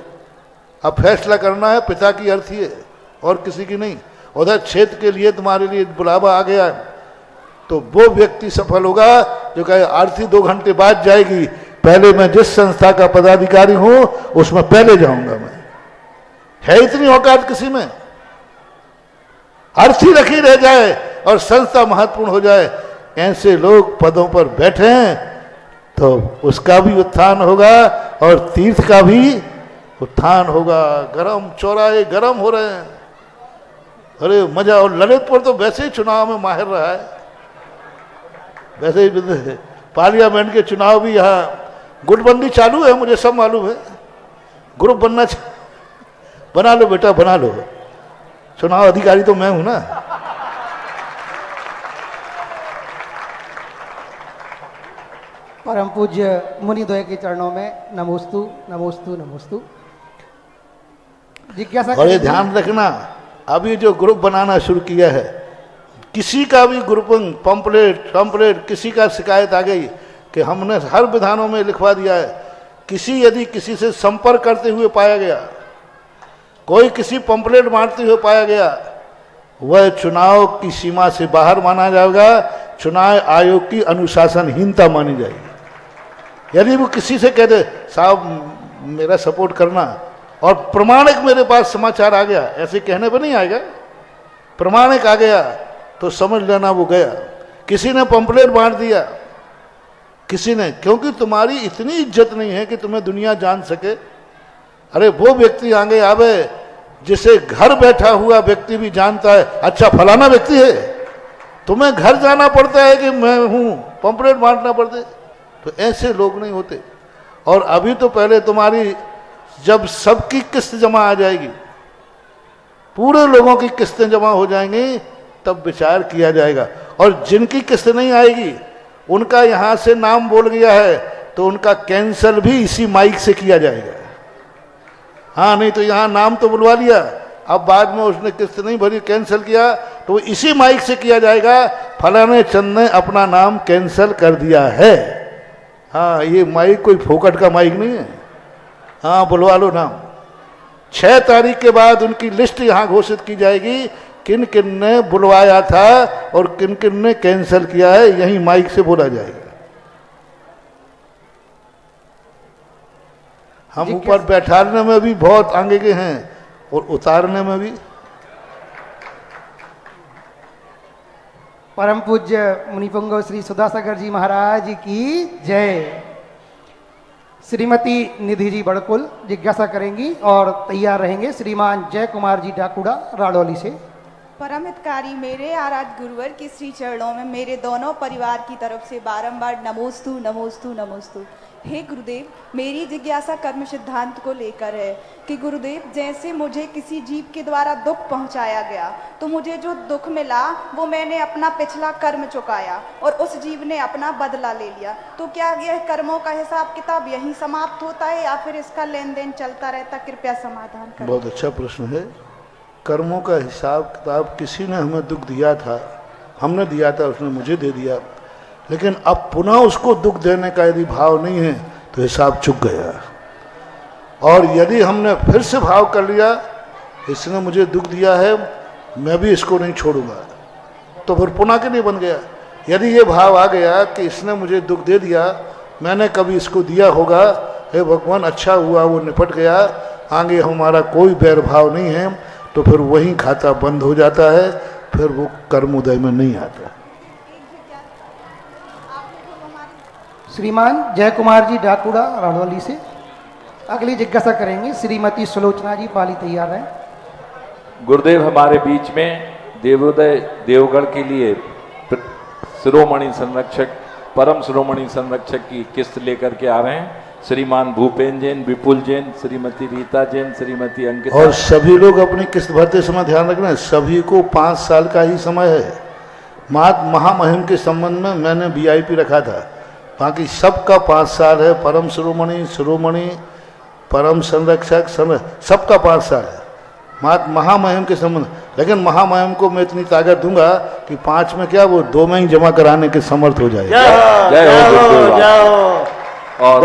Speaker 3: अब फैसला करना है, पिता की अर्थी है और किसी की नहीं। उधर क्षेत्र के लिए तुम्हारे लिए बुलावा आ गया है, तो वो व्यक्ति सफल होगा जो कहे अर्थी 2 घंटे बाद जाएगी, पहले मैं जिस संस्था का पदाधिकारी हूं उसमें पहले जाऊंगा। मैं है इतनी औकात किसी में? अर्थी रखी रह जाए और संस्था महत्वपूर्ण हो जाए। ऐसे लोग पदों पर बैठे हैं तो उसका भी उत्थान होगा और तीर्थ का भी उत्थान होगा। गरम चौराहे गरम हो रहे हैं। अरे मजा। और ललितपुर तो वैसे ही चुनाव में माहिर रहा है, वैसे ही पार्लियामेंट के चुनाव भी यहाँ गुटबंदी चालू है, मुझे सब मालूम है। ग्रुप बना लो बेटा, बना लो। चुनाव अधिकारी तो मैं हूं ना।
Speaker 7: परम पूज्य मुनिद्वय के चरणों में नमोस्तु नमोस्तु नमोस्तु। जिज्ञासा
Speaker 3: और ये ध्यान रखना, अभी जो ग्रुप बनाना शुरू किया है, किसी का भी ग्रुपिंग पंपलेट किसी का शिकायत आ गई कि हमने हर विधानों में लिखवा दिया है, यदि किसी से संपर्क करते हुए पाया गया, कोई किसी पंपलेट बांटते हुए पाया गया, वह चुनाव की सीमा से बाहर माना जाएगा, चुनाव आयोग की अनुशासनहीनता मानी जाएगी। यदि वो किसी से कह दे साहब मेरा सपोर्ट करना, और प्रमाणिक मेरे पास समाचार आ गया, ऐसे कहने पर नहीं आएगा, प्रमाणिक आ गया तो समझ लेना वो गया। किसी ने पंपलेट बांट दिया, किसी ने, क्योंकि तुम्हारी इतनी इज्जत नहीं है कि तुम्हें दुनिया जान सके। अरे वो व्यक्ति आगे आवे जिसे घर बैठा हुआ व्यक्ति भी जानता है, अच्छा फलाना व्यक्ति है, तुम्हें घर जाना पड़ता है कि मैं हूं, पंपलेट बांटना पड़ते। तो ऐसे लोग नहीं होते। और अभी तो पहले तुम्हारी जब सबकी किस्त जमा आ जाएगी, पूरे लोगों की किस्तें जमा हो जाएंगी, तब विचार किया जाएगा। और जिनकी किस्त नहीं आएगी, उनका यहां से नाम बोल गया है तो उनका कैंसल भी इसी माइक से किया जाएगा। हाँ, नहीं तो यहां नाम तो बुलवा लिया, अब बाद में उसने किस्त नहीं भरी, कैंसिल किया, तो इसी माइक से किया जाएगा, फलाने चंद ने अपना नाम कैंसिल कर दिया है। हाँ, ये माइक कोई फोकट का माइक नहीं है। हाँ, बुलवा लो नाम। 6 तारीख के बाद उनकी लिस्ट यहां घोषित की जाएगी, किन किन ने बुलवाया था और किन किन ने कैंसिल किया है, यही माइक से बोला जाएगा। हम ऊपर बैठाने में भी बहुत आगे के हैं और उतारने में भी।
Speaker 7: परम पूज्य मुनिपुंगव श्री सुधासागर जी महाराज की जय। श्रीमती निधि जी बड़कुल जिज्ञासा करेंगी और तैयार रहेंगे श्रीमान जय कुमार जी डाकुड़ा राडौली से।
Speaker 8: परम हितकारी मेरे आराध्य गुरुवर के श्री चरणों में मेरे दोनों परिवार की तरफ से बारंबार नमोस्तु नमोस्तु नमोस्तु। हे गुरुदेव, मेरी जिज्ञासा कर्म सिद्धांत को लेकर है कि गुरुदेव, जैसे मुझे किसी जीव के द्वारा दुख पहुंचाया गया तो मुझे जो दुख मिला वो मैंने अपना पिछला कर्म चुकाया और उस जीव ने अपना बदला ले लिया, तो क्या यह कर्मों का हिसाब किताब यहीं समाप्त होता है या फिर इसका लेन देन चलता रहता? कृपया समाधान करें।
Speaker 3: बहुत अच्छा प्रश्न है। कर्मों का हिसाब किताब, किसी ने हमें दुख दिया था, हमने दिया था, उसने मुझे दे दिया, लेकिन अब पुनः उसको दुख देने का यदि भाव नहीं है तो हिसाब चुक गया। और यदि हमने फिर से भाव कर लिया इसने मुझे दुख दिया है, मैं भी इसको नहीं छोड़ूंगा, तो फिर पुनः के लिए बन गया। यदि ये भाव आ गया कि इसने मुझे दुख दे दिया, मैंने कभी इसको दिया होगा, हे भगवान अच्छा हुआ वो निपट गया, आगे हमारा कोई बैर भाव नहीं है, तो फिर वही खाता बंद हो जाता है, फिर वो कर्म उदय में नहीं आता।
Speaker 7: श्रीमान जय कुमार जी डाकुड़ा राणवाली से अगली जिज्ञासा करेंगे। श्रीमती सुलोचना जी पाली तैयार हैं।
Speaker 9: गुरुदेव हमारे बीच में देवोदय देवगढ़ के लिए शिरोमणि संरक्षक, परम शिरोमणि संरक्षक की किस्त लेकर के आ रहे हैं। श्रीमान भूपेन जैन, विपुल जैन, श्रीमती रीता जैन, श्रीमती अंकिता।
Speaker 3: और सभी लोग अपनी किस्त भरते समय ध्यान रखना, सभी को 5 साल का ही समय है। महामहिम के संबंध में मैंने VIP रखा था, बाकी सबका 5 साल है। परम शिरोमणि, परम संरक्षक, सबका 5 साल है महामहिम के संबंध। लेकिन महामहिम को मैं इतनी ताकत दूंगा कि 5 में क्या, वो 2 में ही जमा कराने के समर्थ हो जाए।
Speaker 9: और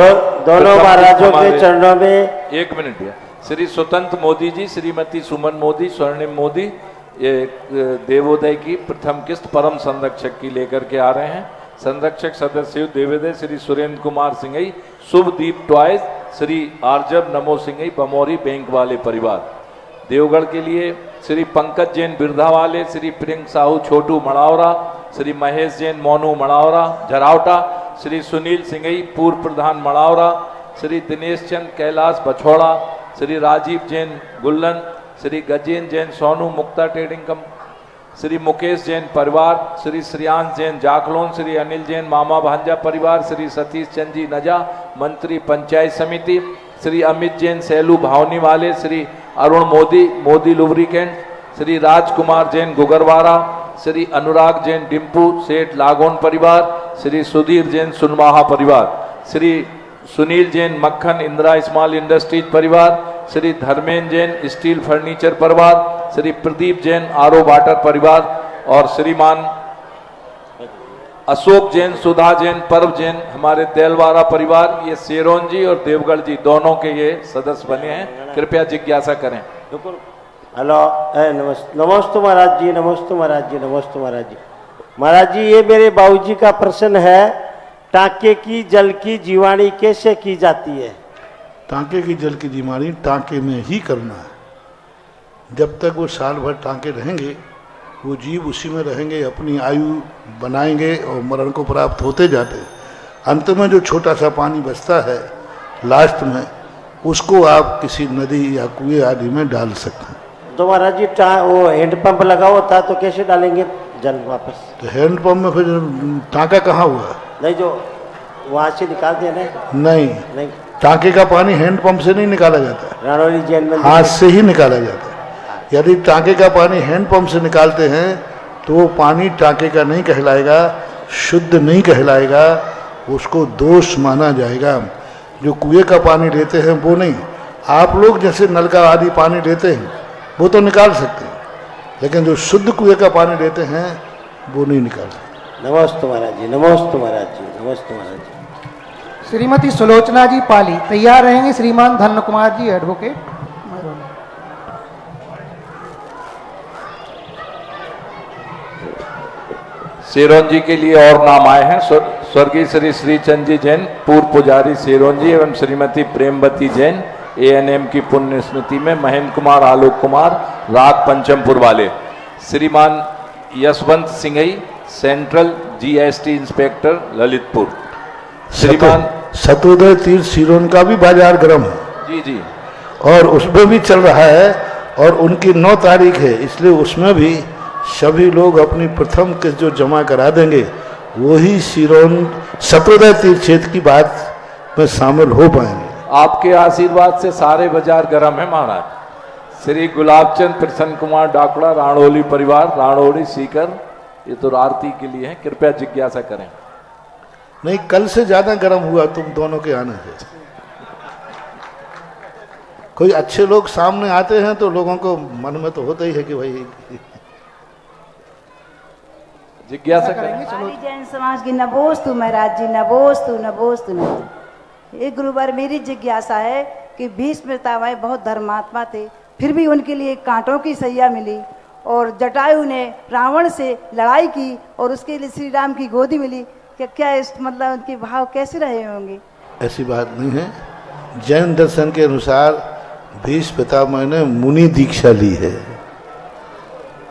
Speaker 10: दोनों महाराजों के चरणों में
Speaker 9: 1 मिनट भैया। श्री स्वतंत्र मोदी जी, श्रीमती सुमन मोदी, स्वर्णिम मोदी, ये देवोदय की प्रथम किस्त परम संरक्षक की लेकर के आ रहे हैं। संरक्षक सदस्य देवोदय श्री सुरेंद्र कुमार सिंघई, शुभदीप टॉयज, श्री आर्जब नमो सिंघई, बमोरी बैंक वाले परिवार। देवगढ़ के लिए श्री पंकज जैन बिरधा वाले, श्री प्रियंक साहू छोटू मड़ावरा, श्री महेश जैन मोनू मड़ावरा झरावटा, श्री सुनील सिंघई पूर्व प्रधान मड़ावरा, श्री दिनेश चंद कैलाश बछौड़ा, श्री राजीव जैन गुल्लन, श्री गजेंद्र जैन सोनू मुक्ता ट्रेडिंग कंपनी, श्री मुकेश जैन परिवार, श्री श्रेयांश जैन जाखलोन, श्री अनिल जैन मामा भांजा परिवार, श्री सतीश चंद जी नजा मंत्री पंचायत समिति, श्री अमित जैन सैलू भावनी वाले, श्री अरुण मोदी लुब्रिकेंट, श्री राजकुमार जैन गुगरवारा, श्री अनुराग जैन डिम्पू सेठ लागोन परिवार, श्री सुधीर जैन सुनमाहा परिवार, श्री सुनील जैन मक्खन इंदिरा स्मॉल इंडस्ट्रीज परिवार, श्री धर्मेंद्र जैन स्टील फर्नीचर परिवार, श्री प्रदीप जैन आरओ वाटर परिवार और श्रीमान अशोक जैन, सुधा जैन, पर्व जैन हमारे तेलवारा परिवार। ये शेरोन जी और देवगढ़ जी दोनों के ये सदस्य बने हैं। कृपया जिज्ञासा करें।
Speaker 10: हेलो, नमस्ते महाराज जी, नमस्ते महाराज जी, नमस्ते महाराज जी। महाराज जी, ये मेरे बाबूजी का प्रश्न है, टांके की जल की जीवाणी कैसे की जाती है?
Speaker 3: टांके की जल की जीवाणी टांके में ही करना है। जब तक वो साल भर टांके रहेंगे, वो जीव उसी में रहेंगे, अपनी आयु बनाएंगे और मरण को प्राप्त होते जाते। अंत में जो छोटा सा पानी बचता है लास्ट में, उसको आप किसी नदी या कुएं आदि में डाल सकते हैं।
Speaker 10: तो महाराज जी वो हैंडपंप लगा होता तो कैसे डालेंगे जल वापस?
Speaker 3: तो हैंडपंप में फिर टांका कहाँ हुआ?
Speaker 10: नहीं, जो वहाँ से निकालते हैं ना? नहीं,
Speaker 3: टांके का पानी हैंडपंप से नहीं निकाला जाता,
Speaker 10: रानौली जेल में
Speaker 3: हाथ से ही निकाला जाता है। यदि टांके का पानी हैंडपंप से निकालते हैं तो वो पानी टांके का नहीं कहलाएगा, शुद्ध नहीं कहलाएगा, उसको दोष माना जाएगा। जो कुएं का पानी लेते हैं वो नहीं। आप लोग जैसे नल का आदि पानी लेते हैं वो तो निकाल सकते हैं, लेकिन जो शुद्ध कुएं का पानी लेते हैं वो नहीं निकाल सकते।
Speaker 10: नमस्ते महाराज जी, नमस्ते महाराज जी, नमस्ते महाराज जी।
Speaker 7: श्रीमती सुलोचना जी पाली तैयार रहेंगे। श्रीमान धन्य कुमार जी एडवोकेट।
Speaker 9: शेरोन जी के लिए और नाम आए हैं। स्वर्गीय श्री श्रीचंद जी जैन पूर्व पुजारी शेरोन जी एवं श्रीमती प्रेमवती जैन ANM की पुण्य स्मृति में महेंद्र कुमार, आलोक कुमार राग पंचमपुर वाले। श्रीमान Yashwant Singhai central GST inspector Lalitpur. श्रीमान
Speaker 3: सतोदय तीर्थ सिरोन का भी बाजार गर्म है
Speaker 9: जी,
Speaker 3: और उसमें भी चल रहा है और उनकी 9 तारीख है, इसलिए उसमें भी सभी लोग अपनी प्रथम किस्त जो जमा करा देंगे वही सिरोन सतोदय तीर्थ क्षेत्र की बात में शामिल हो पाएंगे।
Speaker 9: आपके आशीर्वाद से सारे बाजार गर्म है महाराज। श्री गुलाबचंद प्रसन्न कुमार डाकुड़ा, राणोली परिवार, राणोली सीकर, ये तो आरती के लिए है, कृपया जिज्ञासा करें।
Speaker 3: नहीं, कल से ज्यादा गर्म हुआ तुम दोनों के आने से। कोई अच्छे लोग सामने आते हैं तो लोगों को मन में तो होता ही है कि भाई
Speaker 9: जिज्ञासा करें।
Speaker 11: हमारी जैन समाज की नमोस्तु महाराज जी, नमोस्तु नमोस्तु नमोस्तु। ये गुरुवर मेरी जिज्ञासा है कि भीष्म पितामह बहुत धर्मात्मा थे, फिर भी उनके लिए कांटों की सैया मिली, और जटायु ने रावण से लड़ाई की और उसके लिए श्री राम की गोदी मिली। क्या इस मतलब उनके भाव कैसे रहे होंगे?
Speaker 3: ऐसी बात नहीं है। जैन दर्शन के अनुसार भीष्म पितामह ने मुनि दीक्षा ली है।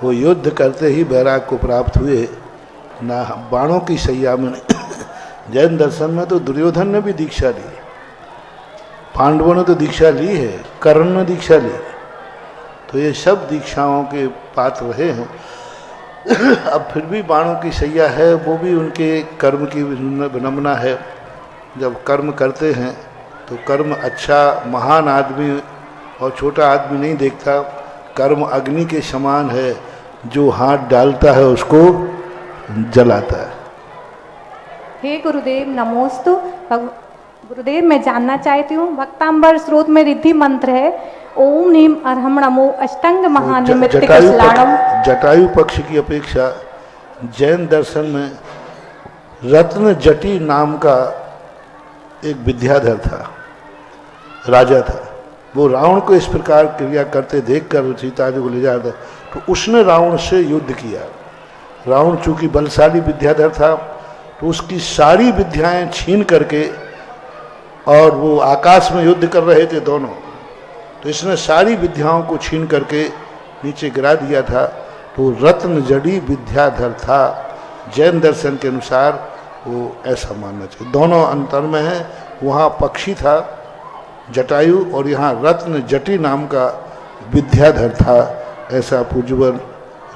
Speaker 3: वो युद्ध करते ही बैराग को प्राप्त हुए, ना बाणों की सैया में। जैन दर्शन में तो दुर्योधन ने भी दीक्षा ली, पांडवों ने तो दीक्षा ली है, कर्ण ने दीक्षा ली, तो ये सब दीक्षाओं के पात्र रहे हैं। अब फिर भी बाणों की सैया है, वो भी उनके कर्म की विनम्रता है। जब कर्म करते हैं तो कर्म अच्छा महान आदमी और छोटा आदमी नहीं देखता। कर्म अग्नि के समान है, जो हाथ डालता है उसको जलाता है।
Speaker 12: हे गुरुदेव नमोस्तु। गुरुदेव मैं जानना चाहती हूँ, भक्तांबर स्रोत में रिद्धि मंत्र है ओम नीम अरहम नमो अष्टांग महानिमित्त कुशलाणम।
Speaker 3: जटायु पक्ष की अपेक्षा जैन दर्शन में रत्न जटी नाम का एक विद्याधर था, राजा था। वो रावण को इस प्रकार क्रिया करते देखकर सीता जी को ले जाता, तो उसने रावण से युद्ध किया। रावण चूंकि बलशाली विद्याधर था, तो उसकी सारी विद्याएं छीन करके, और वो आकाश में युद्ध कर रहे थे दोनों, तो इसने सारी विद्याओं को छीन करके नीचे गिरा दिया था। तो रत्न जड़ी विद्याधर था। जैन दर्शन के अनुसार वो ऐसा मानना चाहिए। दोनों अंतर में है, वहाँ पक्षी था जटायु और यहाँ रत्न जटी नाम का विद्याधर था। ऐसा पूज्यवर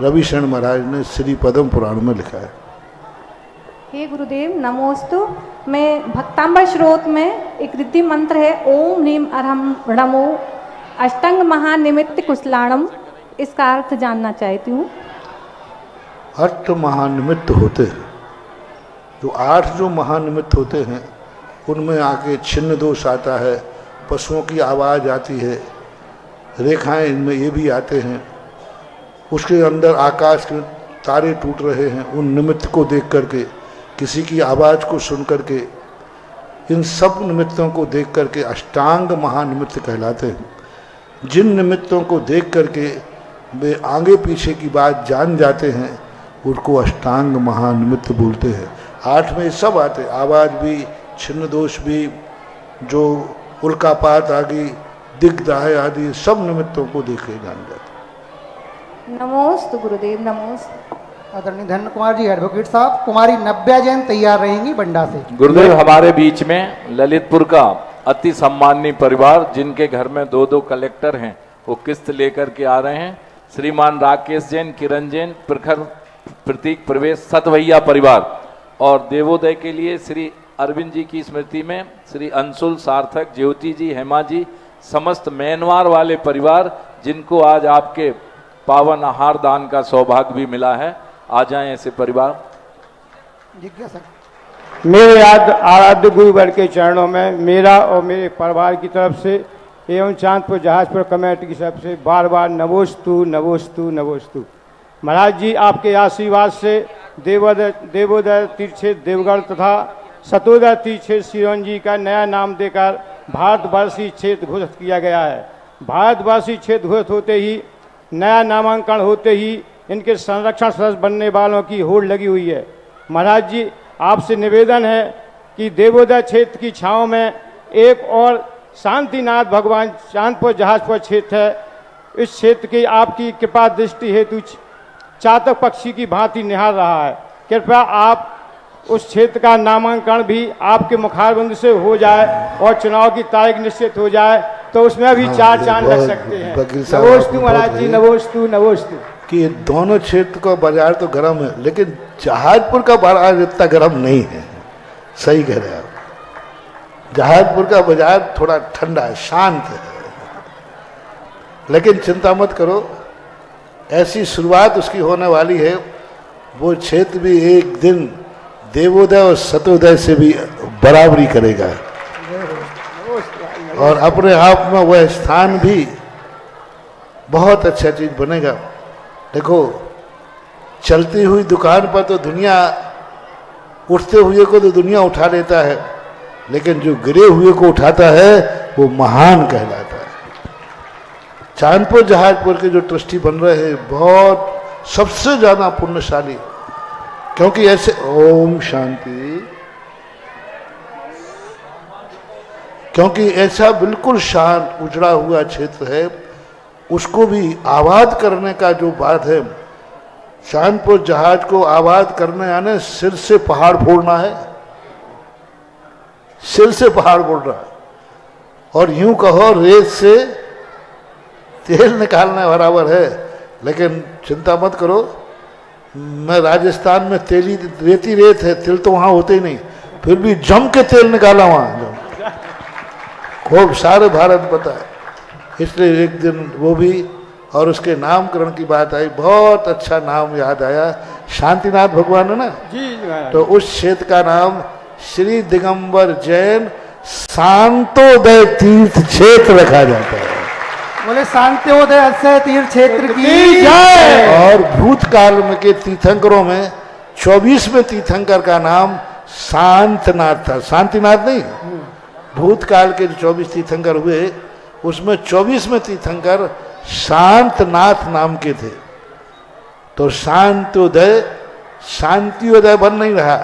Speaker 3: रविशरण महाराज ने श्री पद्म पुराण में लिखा है।
Speaker 12: हे गुरुदेव नमोस्तु। मैं भक्तांबर स्रोत में एक रिद्धि मंत्र है ओम नीम अरहम नमो अष्टांग महानिमित्त कुशलाणम, इसका अर्थ जानना चाहती हूँ।
Speaker 3: 8 महानिमित्त होते हैं, तो 8 जो महानिमित्त होते हैं उनमें आके छिन्न दोष आता है, पशुओं की आवाज़ आती है, रेखाएं इनमें ये भी आते हैं। उसके अंदर आकाश के तारे टूट रहे हैं, उन निमित्त को देख करके, किसी की आवाज़ को सुन करके, इन सब निमित्तों को देख करके अष्टांग महानिमित्त कहलाते हैं। जिन निमित्तों को देख करके वे आगे पीछे की बात जान जाते हैं, उनको अष्टांग महानिमित्त बोलते हैं। 8 में सब आते, आवाज़ भी, छिन्न दोष भी, जो उल्कापात आदि, दिग्दाह आदि, सब निमित्तों को देखे जान जाते।
Speaker 12: नमोस्तु गुरुदेव नमोस्तु।
Speaker 7: आदरणीय धन्य कुमार जी एडवोकेट साहब, कुमारी नव्या जैन तैयार रहेंगी बंडा से।
Speaker 9: गुरुदेव हमारे बीच में ललितपुर का अति सम्माननीय परिवार, जिनके घर में 2-2 कलेक्टर हैं, वो किस्त लेकर के आ रहे हैं। श्रीमान राकेश जैन, किरण जैन, प्रखर प्रतीक प्रवेश सतभैया परिवार, और देवोदय के लिए श्री अरविंद जी की स्मृति में श्री अंशुल, सार्थक, ज्योति जी, हेमा जी, समस्त मैनवार वाले परिवार, जिनको आज आपके पावन आहार दान का सौभाग्य भी मिला है। आ जाएं ऐसे परिवार।
Speaker 7: जिज्ञासा।
Speaker 6: मेरे आराध्य गुरुवर के चरणों में मेरा और मेरे परिवार की तरफ से एवं चांदपुर जहाजपुर कमेटी की तरफ से बार बार नमोस्तु नमोस्तु नमोस्तु। महाराज जी आपके आशीर्वाद से देवोदय तीर्थ क्षेत्र देवगढ़ तथा सतोदय तीर्थ क्षेत्र सिरोंज जी का नया नाम देकर भारतवर्षीय क्षेत्र घोषित किया गया है। भारतवर्षीय क्षेत्र घोषित होते ही, नया नामांकन होते ही इनके संरक्षण सदस्य बनने वालों की होड़ लगी हुई है। महाराज जी आपसे निवेदन है कि देवोदय क्षेत्र की छांव में एक और शांतिनाथ भगवान चांदपुर जहाजपुर क्षेत्र है। इस क्षेत्र की आपकी कृपा दृष्टि हेतु चातक पक्षी की भांति निहार रहा है। कृपया आप उस क्षेत्र का नामांकन भी आपके मुखारबिंद से हो जाए और चुनाव की तारीख निश्चित हो जाए,
Speaker 13: तो उसमें भी चार चांद लग सकते हैं। नमोस्तु महाराज जी, नमोस्तु नमोस्तु।
Speaker 3: कि ये दोनों क्षेत्र का बाजार तो गर्म है, लेकिन जहाजपुर का बाजार इतना गर्म नहीं है। सही कह रहे हैं आप, जहाजपुर का बाजार थोड़ा ठंडा है, शांत है। लेकिन चिंता मत करो, ऐसी शुरुआत उसकी होने वाली है। वो क्षेत्र भी एक दिन देवोदय और सतोदय से भी बराबरी करेगा, और अपने आप में वह स्थान भी बहुत अच्छा चीज बनेगा। देखो, चलती हुई दुकान पर तो दुनिया, उठते हुए को तो दुनिया उठा लेता है, लेकिन जो गिरे हुए को उठाता है वो महान कहलाता है। चांदपुर जहाजपुर के जो ट्रस्टी बन रहे हैं, बहुत सबसे ज्यादा पुण्यशाली, क्योंकि ऐसे ओम शांति, क्योंकि ऐसा बिल्कुल शांत उजड़ा हुआ क्षेत्र है, उसको भी आबाद करने का जो बात है, चांदपुर जहाज को आबाद करने यानी सिर से पहाड़ फोड़ना है, सिर से पहाड़ फोड़ना है। और यूं कहो रेत से तेल निकालने बराबर है। लेकिन चिंता मत करो, मैं राजस्थान में तेली रेती रेत है, तिल तो वहां होते ही नहीं, फिर भी जम के तेल निकाला वहां, खूब सारे भारत पता है। इसलिए एक दिन वो भी, और उसके नामकरण की बात आई, बहुत अच्छा नाम याद आया, शांतिनाथ भगवान है ना
Speaker 13: जी,
Speaker 3: तो उस क्षेत्र का नाम श्री दिगंबर जैन शांतोदय तीर्थ क्षेत्र रखा जाता है।
Speaker 7: बोले शांत्योदय अक्षय तीर्थ क्षेत्र की जय।
Speaker 3: और भूतकाल में के तीर्थंकरों में 24वें तीर्थंकर का नाम शांतनाथ था, शांतिनाथ नहीं। भूतकाल के जो 24 तीर्थंकर हुए, उसमें 24वें तीर्थंकर शांतनाथ नाम के थे। तो शांत्योदय, शांतियोदय बन नहीं रहा,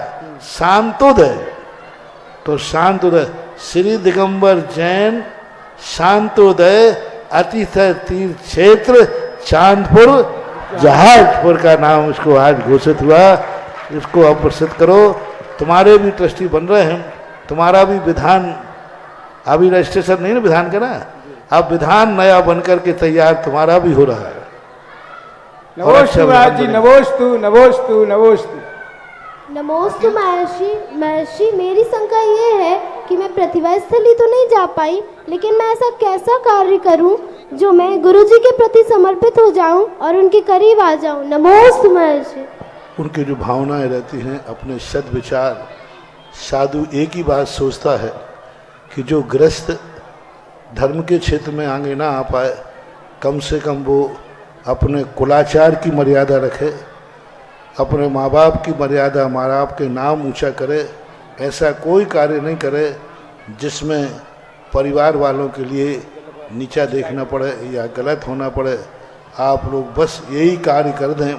Speaker 3: शांतोदय। तो शांतोदय श्री दिगंबर जैन शांतोदय अतिथय तीर्थ क्षेत्र चांदपुर जहाजपुर का नाम इसको आज घोषित हुआ। इसको आप प्रसिद्ध करो। तुम्हारे भी ट्रस्टी बन रहे हैं, तुम्हारा भी विधान, अभी रजिस्ट्रेशन नहीं ना विधान का ना, अब विधान नया बनकर के तैयार तुम्हारा भी हो रहा है।
Speaker 13: नमोस्तु महाराज जी, नमोस्तु नमोस्तु नमोस्तु।
Speaker 14: नमोस्तु महर्षि। महर्षि, मेरी शंका ये है कि मैं प्रतिभा स्थली तो नहीं जा पाई, लेकिन मैं ऐसा कैसा कार्य करूं जो मैं गुरुजी के प्रति समर्पित हो जाऊं और उनके करीब आ जाऊं। नमोस्तु महर्षि।
Speaker 3: उनकी जो भावनाएं रहती हैं, अपने सद्विचार, साधु एक ही बात सोचता है कि जो ग्रस्त धर्म के क्षेत्र में आगे ना आ पाए, कम से कम वो अपने कुलाचार की मर्यादा रखे, अपने माँ बाप की मर्यादा, माँ बाप के नाम ऊंचा करे। ऐसा कोई कार्य नहीं करे जिसमें परिवार वालों के लिए नीचा देखना पड़े या गलत होना पड़े। आप लोग बस यही कार्य कर दें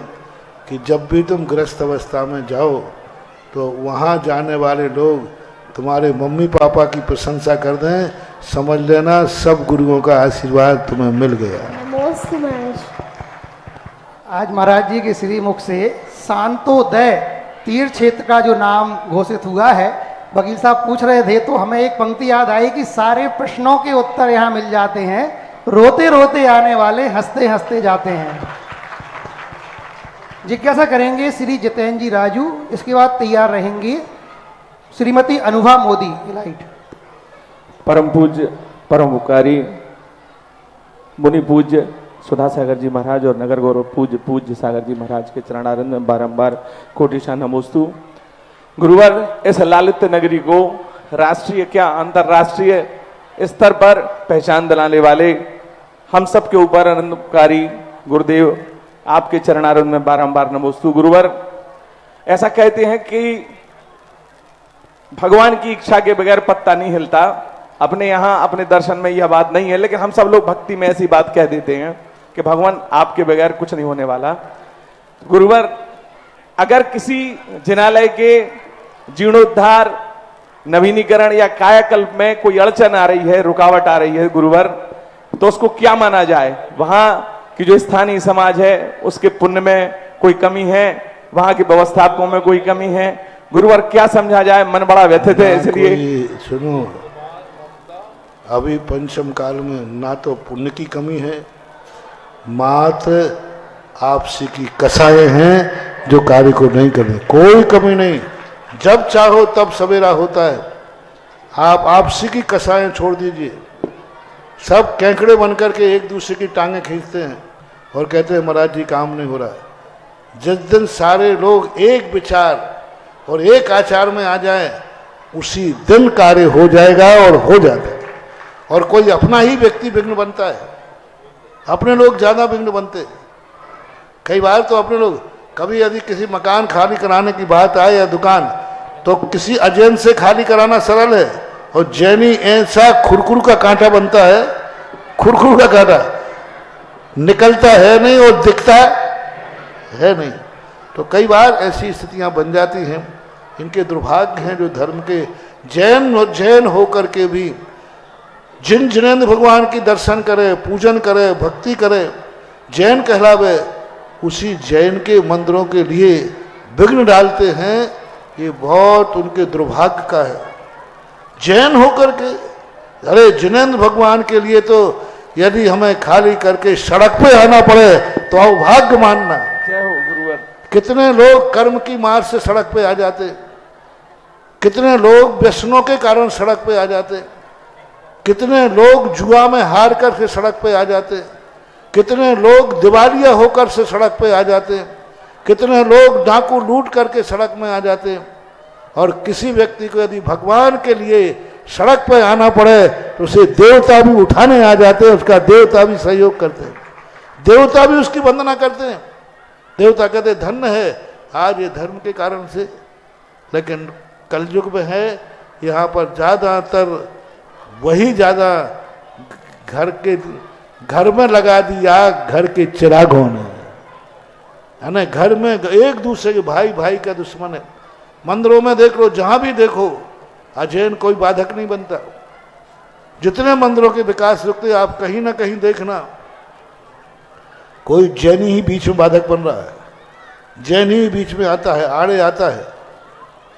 Speaker 3: कि जब भी तुम ग्रस्त अवस्था में जाओ तो वहाँ जाने वाले लोग तुम्हारे मम्मी पापा की प्रशंसा कर दें, समझ लेना सब गुरुओं का आशीर्वाद तुम्हें मिल गया।
Speaker 14: नमोस्तु महर्षि।
Speaker 7: आज महाराज जी के श्री मुख से शांतोदय तीर्थ क्षेत्र का जो नाम घोषित हुआ है, वकील साहब पूछ रहे थे तो हमें एक पंक्ति याद आई कि सारे प्रश्नों के उत्तर यहाँ मिल जाते हैं, रोते रोते आने वाले हंसते हंसते जाते हैं। जिज्ञासा करेंगे श्री जितेंद्र जी राजू, इसके बाद तैयार रहेंगी श्रीमती अनुभा मोदी। लाइट।
Speaker 15: परम पूज्य परम उपकारी मुनि पूज्य सुधा सागर जी महाराज और नगर गौरव पूज्य पूज्य सागर जी महाराज के चरणारविंद में बारंबार कोटिशा नमोस्तु। गुरुवर, इस लालित्य नगरी को राष्ट्रीय क्या अंतर्राष्ट्रीय स्तर पर पहचान दिलाने वाले हम सब के ऊपर आनंदकारी गुरुदेव आपके चरणारविंद में बारंबार नमोस्तु। गुरुवर, ऐसा कहते हैं कि भगवान की इच्छा के बगैर पत्ता नहीं हिलता। अपने यहाँ अपने दर्शन में यह बात नहीं है, लेकिन हम सब लोग भक्ति में ऐसी बात कह देते हैं कि भगवान आपके बगैर कुछ नहीं होने वाला। गुरुवर, अगर किसी जिनालय के जीर्णोद्धार, नवीनीकरण या कायाकल्प में कोई अड़चन आ रही है, रुकावट आ रही है गुरुवर, तो उसको क्या माना जाए? वहां की जो स्थानीय समाज है उसके पुण्य में कोई कमी है, वहां के व्यवस्थापकों में कोई कमी है? गुरुवर, क्या समझा जाए? मन बड़ा व्यथित है। इसलिए
Speaker 3: सुनो, अभी पंचम काल में ना तो पुण्य की कमी है, मात्र आपसी की कसाएं हैं जो कार्य को नहीं करने। कोई कमी नहीं, जब चाहो तब सवेरा होता है। आप आपसी की कसाएं छोड़ दीजिए। सब केंकड़े बनकर के एक दूसरे की टांगें खींचते हैं और कहते हैं महाराज जी काम नहीं हो रहा है। जिस दिन सारे लोग एक विचार और एक आचार में आ जाए, उसी दिन कार्य हो जाएगा और हो जाता है। और कोई अपना ही व्यक्ति विघ्न बनता है, अपने लोग ज्यादा विघ्न बनते। कई बार तो अपने लोग, कभी यदि किसी मकान खाली कराने की बात आए या दुकान, तो किसी अजैन से खाली कराना सरल है, और जैनी ऐसा खुरखुर का कांटा बनता है, खुरखुर का कांटा निकलता है नहीं और दिखता है नहीं। तो कई बार ऐसी स्थितियां बन जाती हैं। इनके दुर्भाग्य हैं जो धर्म के जैन होकर के भी जिन जिनेंद्र भगवान की दर्शन करे, पूजन करे, भक्ति करे, जैन कहलावे, उसी जैन के मंदिरों के लिए विघ्न डालते हैं। ये बहुत उनके दुर्भाग्य का है। जैन होकर के, अरे जिनेंद्र भगवान के लिए तो यदि हमें खाली करके सड़क पे आना पड़े तो अभाग्य मानना।
Speaker 15: जय हो गुरुवर।
Speaker 3: कितने लोग कर्म की मार से सड़क पे आ जाते, कितने लोग व्यसनों के कारण सड़क पे आ जाते, कितने लोग जुआ में हार कर के सड़क पे आ जाते, कितने लोग दिवालिया होकर से सड़क पे आ जाते, कितने लोग डाकू लूट करके सड़क में आ जाते। और किसी व्यक्ति को यदि भगवान के लिए सड़क पे आना पड़े तो उसे देवता भी उठाने आ जाते हैं, उसका देवता भी सहयोग करते हैं, देवता भी उसकी वंदना करते हैं। देवता कहते धन्य है आज ये धर्म के कारण से। लेकिन कलयुग में है, यहाँ पर ज़्यादातर वही ज़्यादा घर में लगा दिया घर के चिरागों ने, है ना। घर में एक दूसरे के भाई का दुश्मन है। मंदिरों में देख लो, जहां भी देखो, अजैन कोई बाधक नहीं बनता। जितने मंदिरों के विकास रुकते आप कहीं ना कहीं देखना, कोई जैनी ही बीच में बाधक बन रहा है, जैन ही बीच में आता है, आड़े आता है।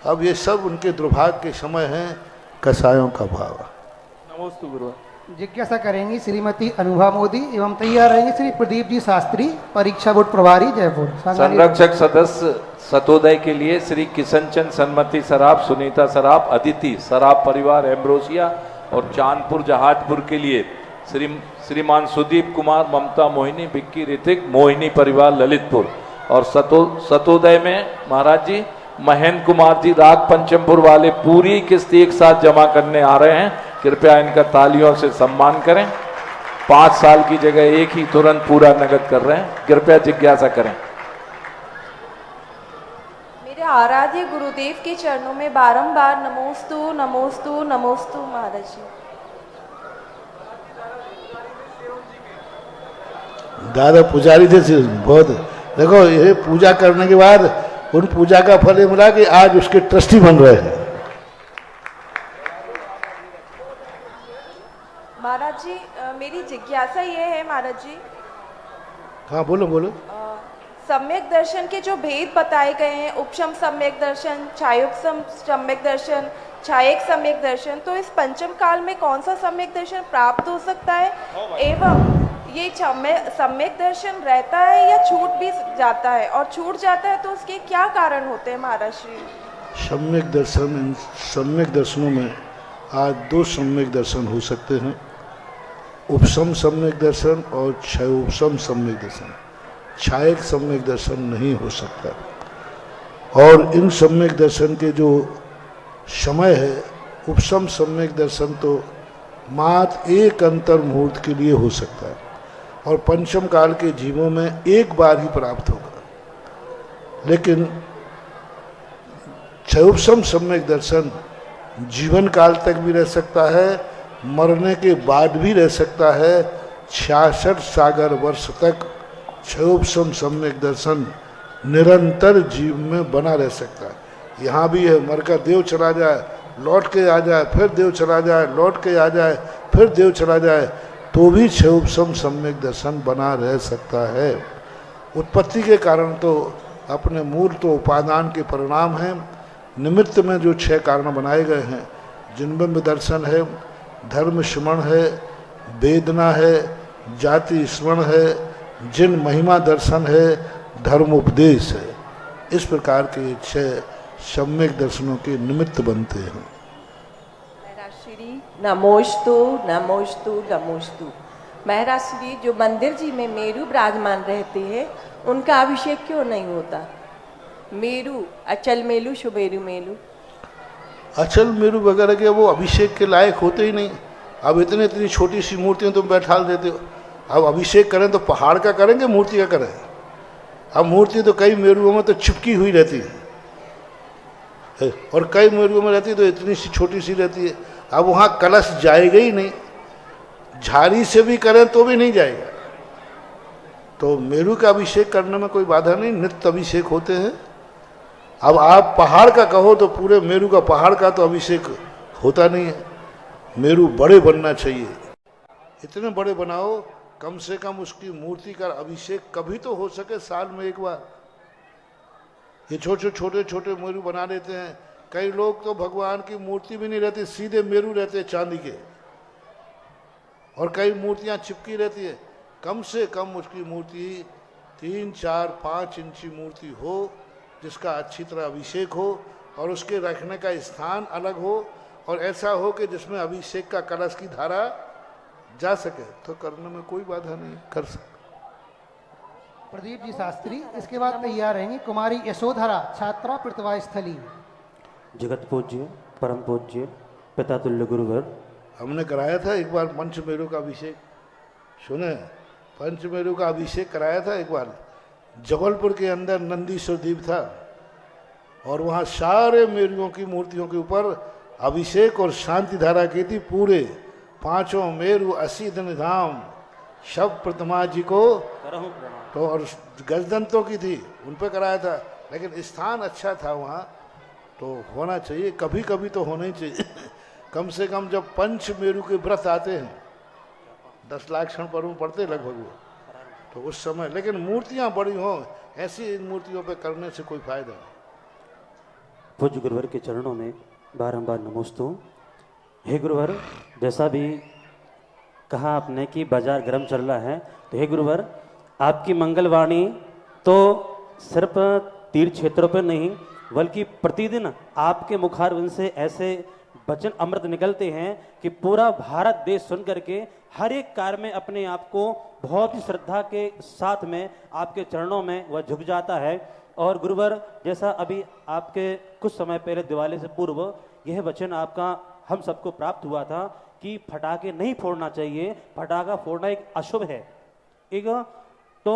Speaker 3: अब ये सब उनके दुर्भाग्य के समय हैं, कसायों का भाव।
Speaker 15: नमोस्तु गुरु।
Speaker 7: जिज्ञासा करेंगी श्रीमती अनुभा मोदी एवं तैयार रहेंगे श्री प्रदीप जी शास्त्री, परीक्षा बोर्ड प्रभारी, जयपुर।
Speaker 9: संरक्षक सदस्य सतोदय के लिए श्री किशनचंद, सन्मति सराफ, सुनीता सराफ, अदिति सराफ परिवार एम्ब्रोसिया, और चांदपुर जहाजपुर के लिए श्रीमान सुदीप कुमार, ममता मोहिनी, विक्की ऋतिक, मोहिनी परिवार ललितपुर। और सतोदय में महाराज जी महेंद्र कुमार जी राग पंचमपुर वाले पूरी किस्त एक साथ जमा करने आ रहे हैं। कृपया इनका तालियों से सम्मान करें। 5 साल की जगह एक ही तुरंत पूरा नगद कर रहे हैं। कृपया जिज्ञासा करें।
Speaker 8: मेरे आराध्य गुरुदेव के चरणों में बारंबार नमोस्तु नमोस्तु नमोस्तु महाराज जी।
Speaker 3: दादा पुजारी थे बहुत। देखो ये पूजा करने के बाद उन पूजा का फल ये मिला कि आज उसके ट्रस्टी बन रहे हैं।
Speaker 8: महाराज जी मेरी जिज्ञासा ये है महाराज जी।
Speaker 3: हाँ बोलो बोलो।
Speaker 8: सम्यक दर्शन के जो भेद बताए गए हैं, उपशम सम्यक दर्शन, छायोपम सम्यक दर्शन, छायक सम्यक दर्शन, तो इस पंचम काल में कौन सा सम्यक दर्शन प्राप्त हो सकता है? एवं ये सम्यक दर्शन रहता है या छूट भी जाता है, और छूट जाता है तो उसके क्या कारण होते हैं महाराज श्री?
Speaker 3: सम्यक दर्शनों में आज 2 सम्यक दर्शन हो सकते हैं, उपशम सम्यक दर्शन और क्षयोपशम सम्यक दर्शन। छायक सम्यक दर्शन नहीं हो सकता। और इन सम्यक दर्शन के जो समय है, उपशम सम्यक दर्शन तो मात्र एक अंतर मुहूर्त के लिए हो सकता है, और पंचम काल के जीवों में एक बार ही प्राप्त होगा। लेकिन क्षयोपशम सम्यक दर्शन जीवन काल तक भी रह सकता है, मरने के बाद भी रह सकता है। 66 सागर वर्ष तक क्षयोपशम सम्यक दर्शन निरंतर जीव में बना रह सकता है। यहाँ भी है, मरकर देव चला जाए, लौट के आ जाए, फिर देव चला जाए, लौट के आ जाए, फिर देव चला जाए, तो भी क्षयोपशम सम्यक दर्शन बना रह सकता है। उत्पत्ति के कारण तो अपने मूल तो उपादान के परिणाम हैं। निमित्त में जो 6 कारण बनाए गए हैं, जिनमें भी दर्शन है, धर्म स्मरण है, वेदना है, जाति स्मरण है, जिन महिमा दर्शन है, धर्म उपदेश है। इस प्रकार के 6 सम्यक दर्शनों के निमित्त बनते हैं।
Speaker 16: महाराज श्री नमोस्तु नमोस्तु नमोस्तु। महाराज श्री जो मंदिर जी में मेरू विराजमान रहते हैं उनका अभिषेक क्यों नहीं होता? मेरू, अचल मेलू, सुमेरु मेलू।
Speaker 3: अचल मेरू वगैरह के वो अभिषेक के लायक होते ही नहीं। अब इतनी छोटी सी मूर्तियां तुम बैठा देते हो। अब अभिषेक करें तो पहाड़ का करेंगे, मूर्ति का करें? अब मूर्ति तो कई मेरुओं में तो चिपकी हुई रहती है और कई मेरुओं में रहती है तो इतनी सी छोटी सी रहती है। अब वहाँ कलश जाएगा ही नहीं, झाड़ी से भी करें तो भी नहीं जाएगा। तो मेरू का अभिषेक करने में कोई बाधा नहीं, नित्य अभिषेक होते हैं। अब आप पहाड़ का कहो तो पूरे मेरू का, पहाड़ का तो अभिषेक होता नहीं है। मेरू बड़े बनना चाहिए, इतने बड़े बनाओ कम से कम उसकी मूर्ति का अभिषेक कभी तो हो सके साल में एक बार। ये छोटे छोटे मेरू बना देते हैं। कई लोग तो भगवान की मूर्ति भी नहीं रहती, सीधे मेरू रहते हैं चांदी के, और कई मूर्तियां चिपकी रहती है। कम से कम उसकी मूर्ति 3, 4, 5 इंची मूर्ति हो, जिसका अच्छी तरह अभिषेक हो और उसके रखने का स्थान अलग हो, और ऐसा हो कि जिसमें अभिषेक का कलश की धारा जा सके, तो करने में कोई बाधा नहीं, कर सकते।
Speaker 7: प्रदीप जी शास्त्री, इसके बाद तैयार रहेंगी कुमारी यशोधरा, छात्रा पृथ्वा स्थली।
Speaker 17: जगत पूज्य परम पूज्य पिता तुल्य गुरुवर,
Speaker 3: हमने कराया था एक बार पंचमेरु का अभिषेक, सुने? पंचमेरु का अभिषेक कराया था एक बार। जबलपुर के अंदर नंदीश्वर द्वीप था और वहाँ सारे मेरुओं की मूर्तियों के ऊपर अभिषेक और शांति धारा की थी। पूरे 5 मेरु 80 दिन धाम शब प्रतिमा जी को तो, और गजदंतों की थी, उन पर कराया था। लेकिन स्थान अच्छा था वहाँ, तो होना चाहिए, कभी कभी तो होना ही चाहिए। कम से कम जब पंच मेरु के व्रत आते हैं, 10 लाख क्षण पर्व पड़ते लगभग वो, तो उस समय, लेकिन मूर्तियां बड़ी हों, ऐसी इन मूर्तियों पे करने से कोई फायदा नहीं।
Speaker 17: पूज्य गुरुवर के चरणों में बारंबार नमोस्तु। हे गुरुवर, जैसा भी कहा आपने कि बाजार गर्म चल रहा है, तो हे गुरुवर, आपकी मंगलवाणी तो सिर्फ तीर्थ क्षेत्रों पर नहीं बल्कि प्रतिदिन आपके मुखारविंद से ऐसे वचन अमृत निकलते हैं कि पूरा भारत देश सुन करके हर एक कार्य में अपने आप को बहुत ही श्रद्धा के साथ में आपके चरणों में वह झुक जाता है। और गुरुवर, जैसा अभी आपके कुछ समय पहले दिवाली से पूर्व यह वचन आपका हम सबको प्राप्त हुआ था कि फटाके नहीं फोड़ना चाहिए, फटाका फोड़ना एक अशुभ है, एक तो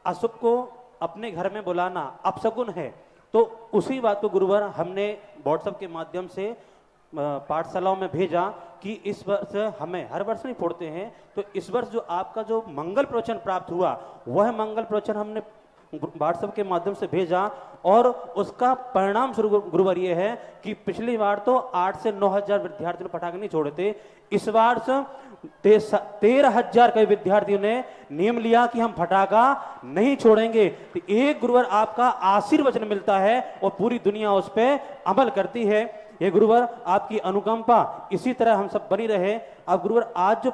Speaker 17: अशुभ को अपने घर में बुलाना अपशकुन है। तो उसी बात को गुरुवर हमने व्हाट्सएप के माध्यम से पाठशालाओं में भेजा कि इस वर्ष हमें, हर वर्ष नहीं फोड़ते हैं, तो इस वर्ष जो आपका जो मंगल प्रवचन प्राप्त हुआ वह मंगल प्रवचन हमने व्हाट्सएप के माध्यम से भेजा, और उसका परिणाम स्वरूप गुरुवर ये है कि पिछली बार तो 8 से 9 हजार विद्यार्थियों ने पटाखे नहीं छोड़े थे, इस बार 13,000 कई विद्यार्थियों ने नियम लिया कि हम फटाका नहीं छोड़ेंगे। तो एक गुरुवर आपका आशीर्वचन मिलता है और पूरी दुनिया उस पर अमल करती है। ये गुरुवर, आपकी अनुकंपा इसी तरह हम सब बनी रहे। अब गुरुवर, आज जो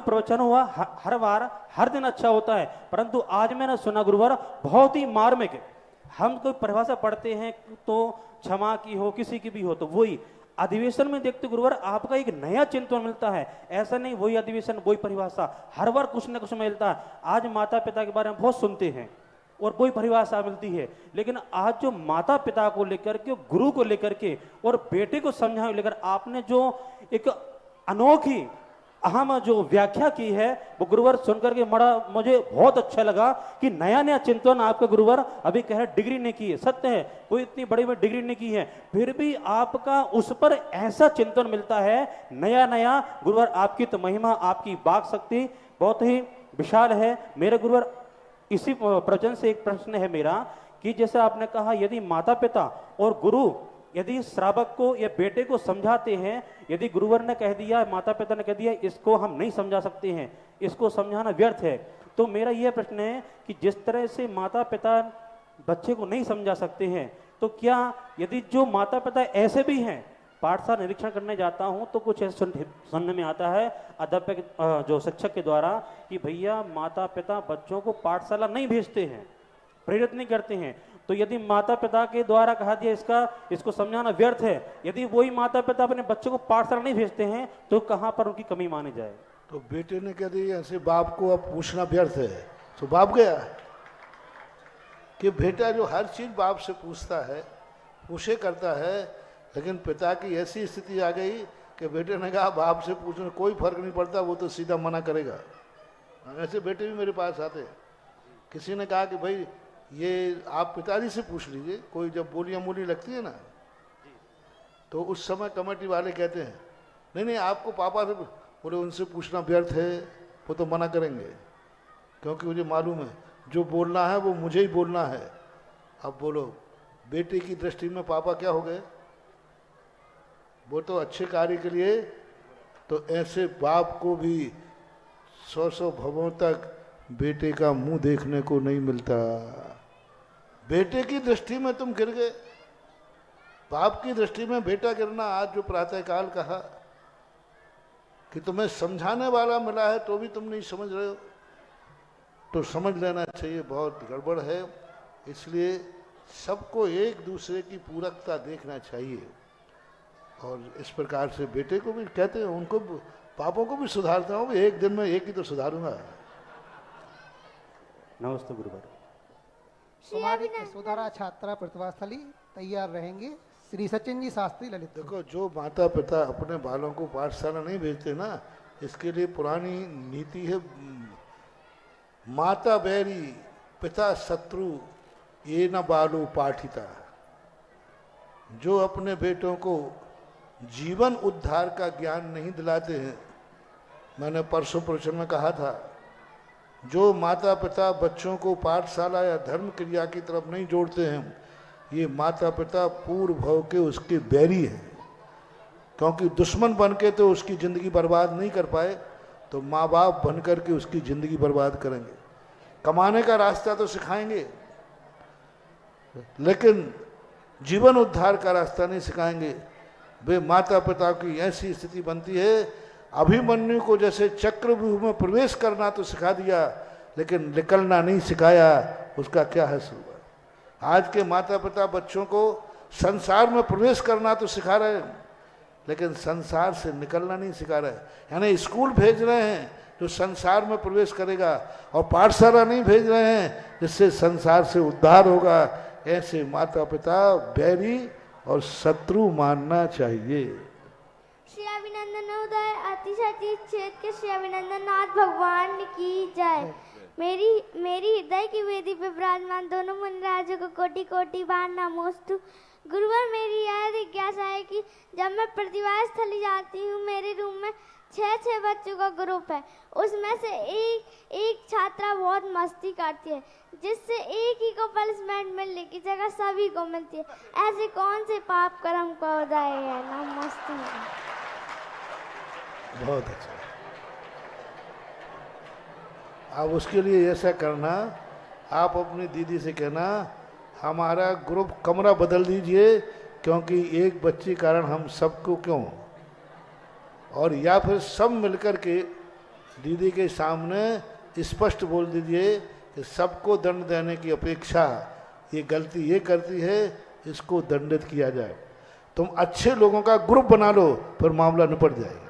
Speaker 17: प्रवचन हुआ हर बार हर दिन अच्छा होता है, परंतु आज मैंने सुना गुरुवर बहुत ही मार्मिक। हम कोई परिभाषा पढ़ते हैं तो क्षमा की हो, किसी की भी हो, तो वही अधिवेशन में देखते गुरुवर आपका एक नया चिंतन मिलता है। ऐसा नहीं वही अधिवेशन वही परिभाषा, हर बार कुछ न कुछ मिलता है। आज माता पिता के बारे में बहुत सुनते हैं और कोई परिभाषा मिलती है, लेकिन आज जो माता पिता को लेकर के, गुरु को लेकर के और बेटे को समझाने लेकर आपने जो एक अनोखी अहम जो व्याख्या की है वो गुरुवर सुनकर के मुझे बहुत अच्छा लगा कि नया नया चिंतन आपके गुरुवर अभी कह रहे डिग्री ने की है। सत्य है, कोई इतनी बड़ी बड़ी डिग्री ने की है, फिर भी आपका उस पर ऐसा चिंतन मिलता है नया नया। गुरुवर, आपकी तो महिमा, आपकी वाक शक्ति बहुत ही विशाल है। मेरे गुरुवर, इसी प्रवचन से एक प्रश्न है मेरा कि जैसे आपने कहा यदि माता पिता और गुरु यदि श्रावक को या बेटे को समझाते हैं, यदि गुरुवर ने कह दिया, माता पिता ने कह दिया इसको हम नहीं समझा सकते हैं, इसको समझाना व्यर्थ है, तो मेरा यह प्रश्न है कि जिस तरह से माता पिता बच्चे को नहीं समझा सकते हैं, तो क्या यदि जो माता पिता ऐसे भी हैं पाठशाला निरीक्षण करने जाता हूं तो कुछ ऐसा सुनने में आता है अध्यापक जो शिक्षक के द्वारा कि भैया माता पिता बच्चों को पाठशाला नहीं भेजते हैं, प्रेरित नहीं करते हैं। तो यदि माता पिता के द्वारा कहा दिया इसको समझाना व्यर्थ है, यदि वही माता पिता अपने बच्चों को पाठशाला नहीं भेजते हैं तो कहां पर उनकी कमी मानी जाए।
Speaker 3: तो बेटे ने कह दिया ऐसे बाप को अब पूछना व्यर्थ है, तो बाप गया कि बेटा जो हर चीज बाप से पूछता है पूछे करता है, लेकिन पिता की ऐसी स्थिति आ गई कि बेटे ने कहा बाप से पूछने कोई फर्क नहीं पड़ता, वो तो सीधा मना करेगा। ऐसे बेटे भी मेरे पास आते। किसी ने कहा कि भाई ये आप पिताजी से पूछ लीजिए, कोई जब बोलियां मूली लगती है ना, तो उस समय कमेटी वाले कहते हैं नहीं नहीं आपको पापा से बोले, उनसे पूछना व्यर्थ है, वो तो मना करेंगे, क्योंकि मुझे मालूम है जो बोलना है वो मुझे ही बोलना है। अब बोलो बेटे की दृष्टि में पापा क्या हो गए, वो तो अच्छे कार्य के लिए। तो ऐसे बाप को भी 100 भवों तक बेटे का मुंह देखने को नहीं मिलता। बेटे की दृष्टि में तुम गिर गए, बाप की दृष्टि में बेटा गिरना। आज जो प्रातःकाल कहा कि तुम्हें समझाने वाला मिला है तो भी तुम नहीं समझ रहे हो, तो समझ लेना चाहिए बहुत गड़बड़ है। इसलिए सबको एक दूसरे की पूरकता देखना चाहिए। और इस प्रकार से बेटे को भी कहते हैं, उनको पापों को भी सुधारता हूँ, एक दिन में एक ही तो सुधारूंगा।
Speaker 17: नमस्ते गुरुवर।
Speaker 7: हमारी सुधारा छात्रा प्रतिभास्थली तैयार रहेंगे। श्री सचिन जी शास्त्री ललित।
Speaker 3: देखो जो माता पिता अपने बालों को पाठशाला नहीं भेजते ना, इसके लिए पुरानी नीति है, माता बैरी पिता शत्रु ये न बालू पाठिता। जो अपने बेटों को जीवन उद्धार का ज्ञान नहीं दिलाते हैं, मैंने परसों प्रवचन में कहा था, जो माता पिता बच्चों को पाठशाला या धर्म क्रिया की तरफ नहीं जोड़ते हैं, ये माता पिता पूर्व भव के उसके बैरी हैं। क्योंकि दुश्मन बन के तो उसकी ज़िंदगी बर्बाद नहीं कर पाए, तो माँ बाप बन कर के उसकी ज़िंदगी बर्बाद करेंगे। कमाने का रास्ता तो सिखाएंगे, लेकिन जीवन उद्धार का रास्ता नहीं सिखाएंगे। वे माता पिता की ऐसी स्थिति बनती है, अभिमन्यु को जैसे चक्रव्यूह में प्रवेश करना तो सिखा दिया, लेकिन निकलना नहीं सिखाया, उसका क्या हासिल हुआ। आज के माता पिता बच्चों को संसार में प्रवेश करना तो सिखा रहे हैं, लेकिन संसार से निकलना नहीं सिखा रहे। यानी स्कूल भेज रहे हैं जो संसार में प्रवेश करेगा, और पाठशाला नहीं भेज रहे हैं जिससे संसार से उद्धार होगा। ऐसे माता पिता बैरी और शत्रु मानना चाहिए।
Speaker 14: श्री अभिनंदन उदय अतिशय क्षेत्र के श्री अभिनंदन नाथ भगवान की जय। मेरी हृदय की वेदी पे विराजमान दोनों मुनिराजों को कोटि कोटि बार नमोस्तु। गुरुवर, मेरी यह जिज्ञासा है कि जब मैं प्रतिभा स्थली जाती हूँ, मेरे रूम में 6 बच्चों का ग्रुप है, उसमें से एक छात्रा बहुत मस्ती करती है, जिससे एक ही को पनिशमेंट मिलने की जगह सभी को मिलती है। ऐसे कौन से पाप कर्म का उदय है? नमस्ते।
Speaker 3: बहुत अच्छा। अब उसके लिए ऐसा करना, आप अपनी दीदी से कहना हमारा ग्रुप कमरा बदल दीजिए, क्योंकि एक बच्चे कारण हम सबको क्यों, और या फिर सब मिलकर के दीदी के सामने स्पष्ट बोल दीजिए कि सबको दंड देने की अपेक्षा ये गलती ये करती है, इसको दंडित किया जाए। तुम अच्छे लोगों का ग्रुप बना लो, फिर मामला निपट जाएगा।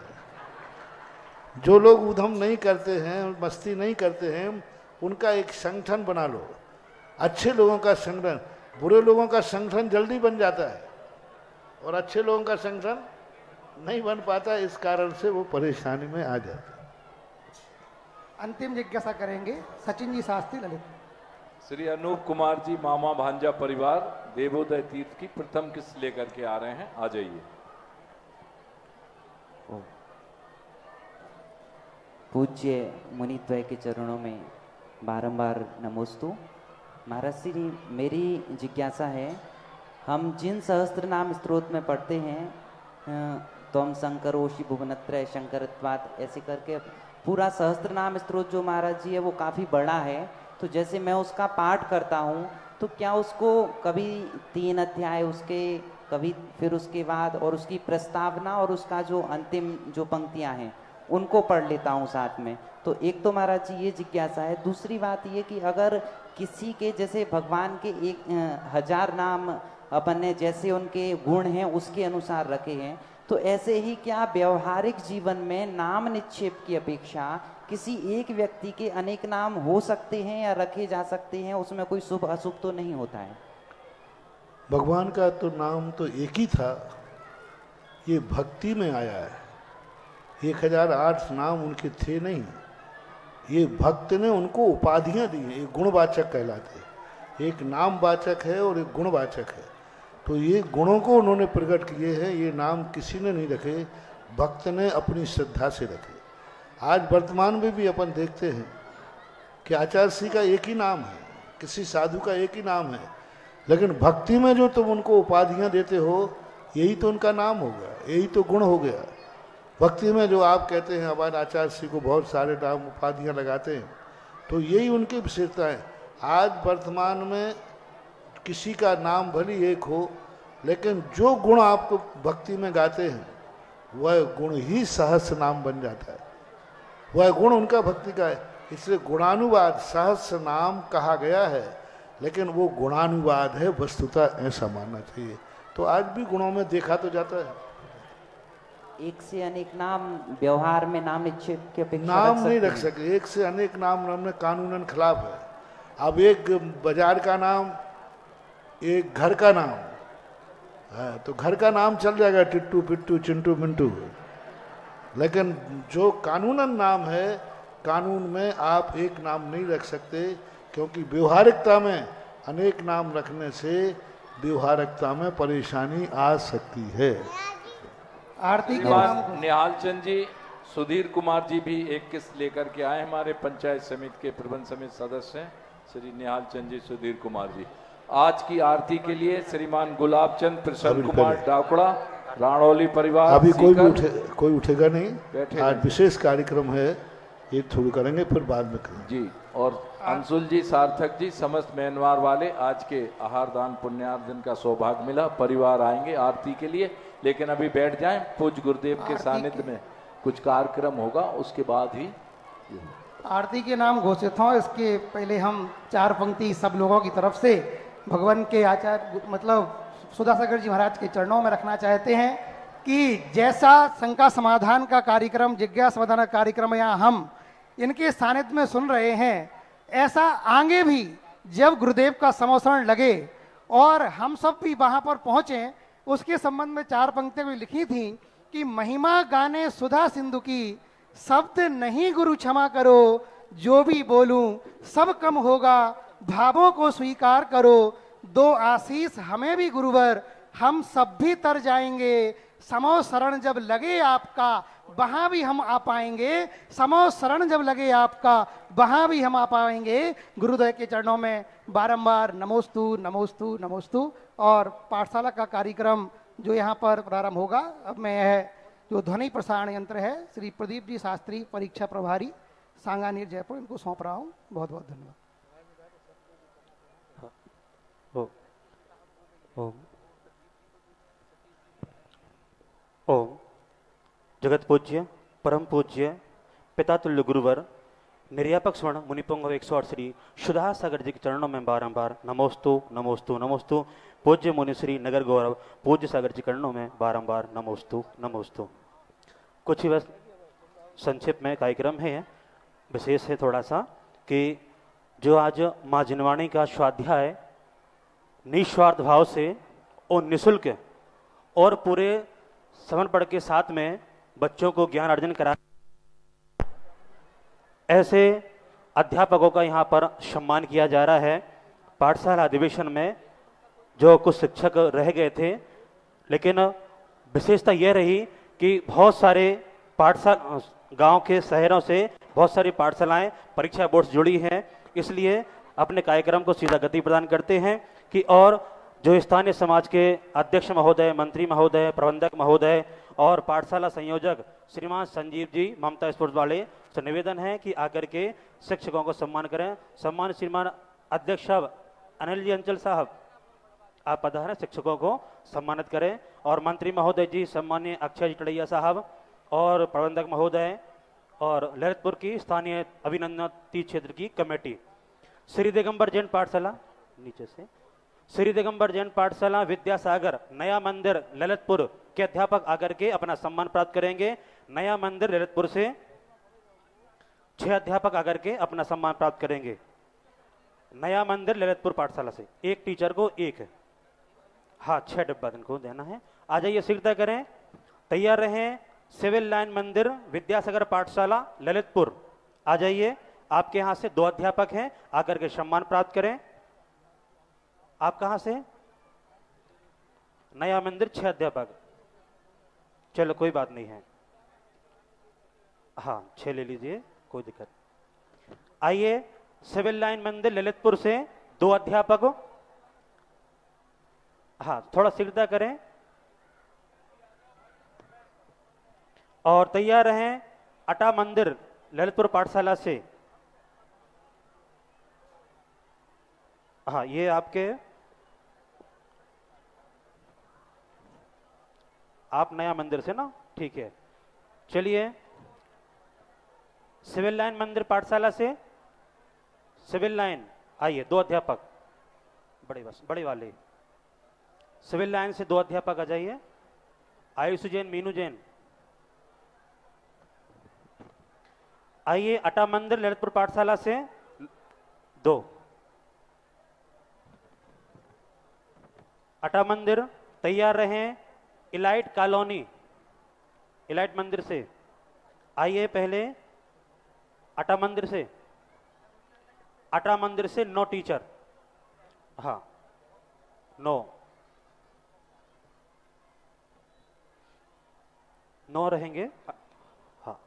Speaker 3: जो लोग उधम नहीं करते हैं, मस्ती नहीं करते हैं, उनका एक संगठन बना लो। अच्छे लोगों का संगठन, बुरे लोगों का संगठन जल्दी बन जाता है और अच्छे लोगों का संगठन नहीं बन पाता, इस कारण से वो परेशानी में आ जाता है।
Speaker 7: अंतिम जिज्ञासा करेंगे सचिन जी शास्त्री ललित।
Speaker 9: श्री अनूप कुमार जी मामा भांजा परिवार देवोदय तीर्थ की प्रथम किस्त लेकर के आ रहे हैं, आ जाइए।
Speaker 18: पूज्य मुनिद्वय के चरणों में बारंबार नमोस्तु। महाराज श्री, मेरी जिज्ञासा है, हम जिन सहस्त्र नाम स्त्रोत में पढ़ते हैं त्वम शंकरोषि भुवनत्रय शंकरत्वात्, ऐसे करके पूरा सहस्त्र नाम स्त्रोत जो महाराज जी है वो काफ़ी बड़ा है। तो जैसे मैं उसका पाठ करता हूँ तो क्या उसको कभी 3 अध्याय उसके कवि फिर उसके बाद और उसकी प्रस्तावना और उसका जो अंतिम जो पंक्तियां हैं उनको पढ़ लेता हूँ साथ में। तो एक तो महाराज जी ये जिज्ञासा है। दूसरी बात ये कि अगर किसी के जैसे भगवान के 1000 नाम अपन ने जैसे उनके गुण हैं उसके अनुसार रखे हैं, तो ऐसे ही क्या व्यवहारिक जीवन में नाम निक्षेप की अपेक्षा किसी एक व्यक्ति के अनेक नाम हो सकते हैं या रखे जा सकते हैं, उसमें कोई शुभ अशुभ तो नहीं होता है?
Speaker 3: भगवान का तो नाम तो एक ही था, ये भक्ति में आया है। 1008 नाम उनके थे नहीं, ये भक्त ने उनको उपाधियां दी हैं। एक गुणवाचक कहलाते हैं, एक नामवाचक है और एक गुणवाचक है। तो ये गुणों को उन्होंने प्रकट किए हैं, ये नाम किसी ने नहीं रखे, भक्त ने अपनी श्रद्धा से रखे। आज वर्तमान में भी अपन देखते हैं कि आचार्य श्री का एक ही नाम है, किसी साधु का एक ही नाम है, लेकिन भक्ति में जो तुम उनको उपाधियां देते हो यही तो उनका नाम हो गया, यही तो गुण हो गया। भक्ति में जो आप कहते हैं हमारे आचार्य श्री को बहुत सारे नाम उपाधियां लगाते हैं, तो यही उनकी विशेषता है। आज वर्तमान में किसी का नाम भली एक हो, लेकिन जो गुण आपको भक्ति में गाते हैं वह गुण ही सहस्र नाम बन जाता है, वह गुण उनका भक्ति का है। इसलिए गुणानुवाद सहस्र नाम कहा गया है, लेकिन वो गुणानुवाद है, वस्तुतः ऐसा मानना चाहिए। तो आज भी गुणों में देखा तो जाता है।
Speaker 18: एक से अनेक नाम व्यवहार में नाम निक्षेप की अपेक्षा
Speaker 3: नाम नहीं रख सके, एक से अनेक नाम हमने कानूनन खिलाफ है। अब एक बाजार का नाम, एक घर का नाम है, तो घर का नाम चल जाएगा, टिट्टू पिट्टू चिंटू मिंटू, लेकिन जो कानूनन नाम है, कानून में आप एक नाम नहीं रख सकते, क्योंकि व्यवहारिकता में अनेक नाम रखने से व्यवहारिकता में परेशानी आ सकती है।
Speaker 7: आरती के
Speaker 9: निहाल चंद जी, सुधीर कुमार जी भी एक किस्त लेकर के आए, हमारे पंचायत समिति के प्रबंध समिति सदस्य हैं श्री निहाल चंद जी, सुधीर कुमार जी। आज की आरती के लिए श्रीमान गुलाब चंद, प्रसन्न कुमार डाकुड़ा, राणौली परिवार।
Speaker 3: अभी कोई उठेगा नहीं, आज विशेष कार्यक्रम है, ये थोड़ी करेंगे फिर बाद में करेंगे
Speaker 9: जी। और अंशुल जी, सार्थक जी, समस्त मैनवार वाले, आज के आहार दान पुण्यार्जन का सौभाग्य मिला, परिवार आएंगे आरती के लिए, लेकिन अभी बैठ जाएं, पूज्य गुरुदेव के सानिध्य में कुछ कार्यक्रम होगा, उसके बाद ही
Speaker 7: आरती के नाम घोषित हों। इसके पहले हम 4 पंक्ति सब लोगों की तरफ से भगवान के आचार्य मतलब सुधासागर जी महाराज के चरणों में रखना चाहते हैं कि जैसा शंका समाधान का कार्यक्रम, जिज्ञासा समाधान का कार्यक्रम यहाँ हम इनके सानिध्य में सुन रहे हैं, ऐसा आगे भी जब गुरुदेव का समोसरण लगे और हम सब भी वहां पर पहुंचे, उसके संबंध में 4 पंक्तियां भी लिखी थी कि महिमा गाने सुधा सिंधु की, शब्द नहीं गुरु क्षमा करो, जो भी बोलूं सब कम होगा, भावों को स्वीकार करो, दो आशीष हमें भी गुरुवर, हम सब भी तर जाएंगे, समो शरण जब लगे आपका वहां भी हम आ पाएंगे, समो शरण जब लगे आपका वहां भी हम आ पाएंगे। गुरुदेव के चरणों में बारंबार नमोस्तु नमोस्तु नमोस्तु। और पाठशाला का कार्यक्रम जो यहाँ पर प्रारंभ होगा, अब मैं यह जो ध्वनि प्रसारण यंत्र है श्री प्रदीप जी शास्त्री, परीक्षा प्रभारी, सांगानेर जयपुर, इनको सौंप रहा हूँ। बहुत बहुत धन्यवाद।
Speaker 17: ओम जगत पूज्य परम पूज्य पिता तुल्य गुरुवर निर्यापक स्वर्ण मुनिपुंग 108 श्री सुधा सागर जी के चरणों में बारंबार नमोस्तु नमोस्तु नमोस्तु। पूज्य मुनि श्री नगर गौरव पूज्य सागर जी चरणों में बारंबार नमोस्तु नमोस्तु। कुछ ही बस संक्षिप्त में कार्यक्रम है, विशेष है थोड़ा सा कि जो आज माँ जिनवाणी का स्वाध्याय निस्वार्थ भाव से और निःशुल्क और पूरे समर्पण के साथ में बच्चों को ज्ञान अर्जन करा, ऐसे अध्यापकों का यहाँ पर सम्मान किया जा रहा है। पाठशाला अधिवेशन में जो कुछ शिक्षक रह गए थे, लेकिन विशेषता यह रही कि बहुत सारे पाठशाला गांव के शहरों से बहुत सारी पाठशालाएं परीक्षा बोर्ड से जुड़ी हैं, इसलिए अपने कार्यक्रम को सीधा गति प्रदान करते हैं कि और जो स्थानीय समाज के अध्यक्ष महोदय, मंत्री महोदय, प्रबंधक महोदय और पाठशाला संयोजक श्रीमान संजीव जी ममता स्पोर्ट्स वाले से निवेदन है कि आकर के शिक्षकों को सम्मान करें। सम्मान श्रीमान अध्यक्ष साहब अनिल जी अंचल साहब, आप पधारें, शिक्षकों को सम्मानित करें। और मंत्री महोदय जी, सम्मान्य अक्षय जिटड़ैया साहब और प्रबंधक महोदय और ललितपुर की स्थानीय अभिनंदन तीर्थ क्षेत्र की कमेटी, श्री दिगंबर जैन पाठशाला नीचे से, श्री दिगंबर जैन पाठशाला विद्यासागर नया मंदिर ललितपुर के अध्यापक आकर के अपना सम्मान प्राप्त करेंगे। नया मंदिर ललितपुर से 6 अध्यापक आकर के अपना सम्मान प्राप्त करेंगे। नया मंदिर ललितपुर पाठशाला से एक टीचर को एक, हाँ 6 डिब्बा इनको देना है। आ जाइए, शीघ्रता करें, तैयार रहें। सिविल लाइन मंदिर विद्यासागर पाठशाला ललितपुर, आ जाइए। आपके यहाँ से 2 अध्यापक हैं, आकर के सम्मान प्राप्त करें। आप कहाँ से? नया मंदिर 6 अध्यापक, चलो कोई बात नहीं है, हाँ 6 ले लीजिए, कोई दिक्कत। आइए, सिविल लाइन मंदिर ललितपुर से 2 अध्यापक, हाँ थोड़ा शीघ्रता करें और तैयार रहें। अटा मंदिर ललितपुर पाठशाला से, हाँ ये आपके, आप नया मंदिर से ना, ठीक है। चलिए, सिविल लाइन मंदिर पाठशाला से सिविल लाइन, आइए 2 अध्यापक, बड़े वाले सिविल लाइन से 2 अध्यापक आ जाइए। आयुष जैन, मीनू जैन, आइए। अटा मंदिर ललितपुर पाठशाला से 2, अटा मंदिर तैयार रहें। इलाइट कॉलोनी, इलाइट मंदिर से आइए। पहले अटा मंदिर से, अटा मंदिर से 9 टीचर, हाँ 9 रहेंगे, हाँ।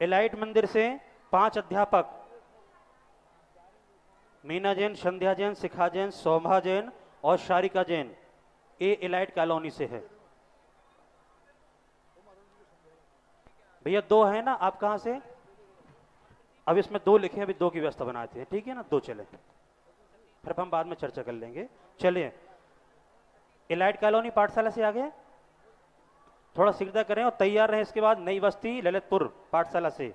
Speaker 17: इलाइट मंदिर से 5 अध्यापक, मीना जैन, संध्या जैन, शिखा जैन, शोभा जैन और शारिका जैन, ये इलाइट कॉलोनी से है। भैया 2 है ना, आप कहां से? अब इसमें 2 लिखे, अभी 2 की व्यवस्था बनाते हैं, ठीक है ना, 2 चले, फिर हम बाद में चर्चा कर लेंगे। चलिए, इलाइट कॉलोनी पाठशाला से आ गए, थोड़ा शीघ्रता करें और तैयार रहे। इसके बाद नई बस्ती ललितपुर पाठशाला से,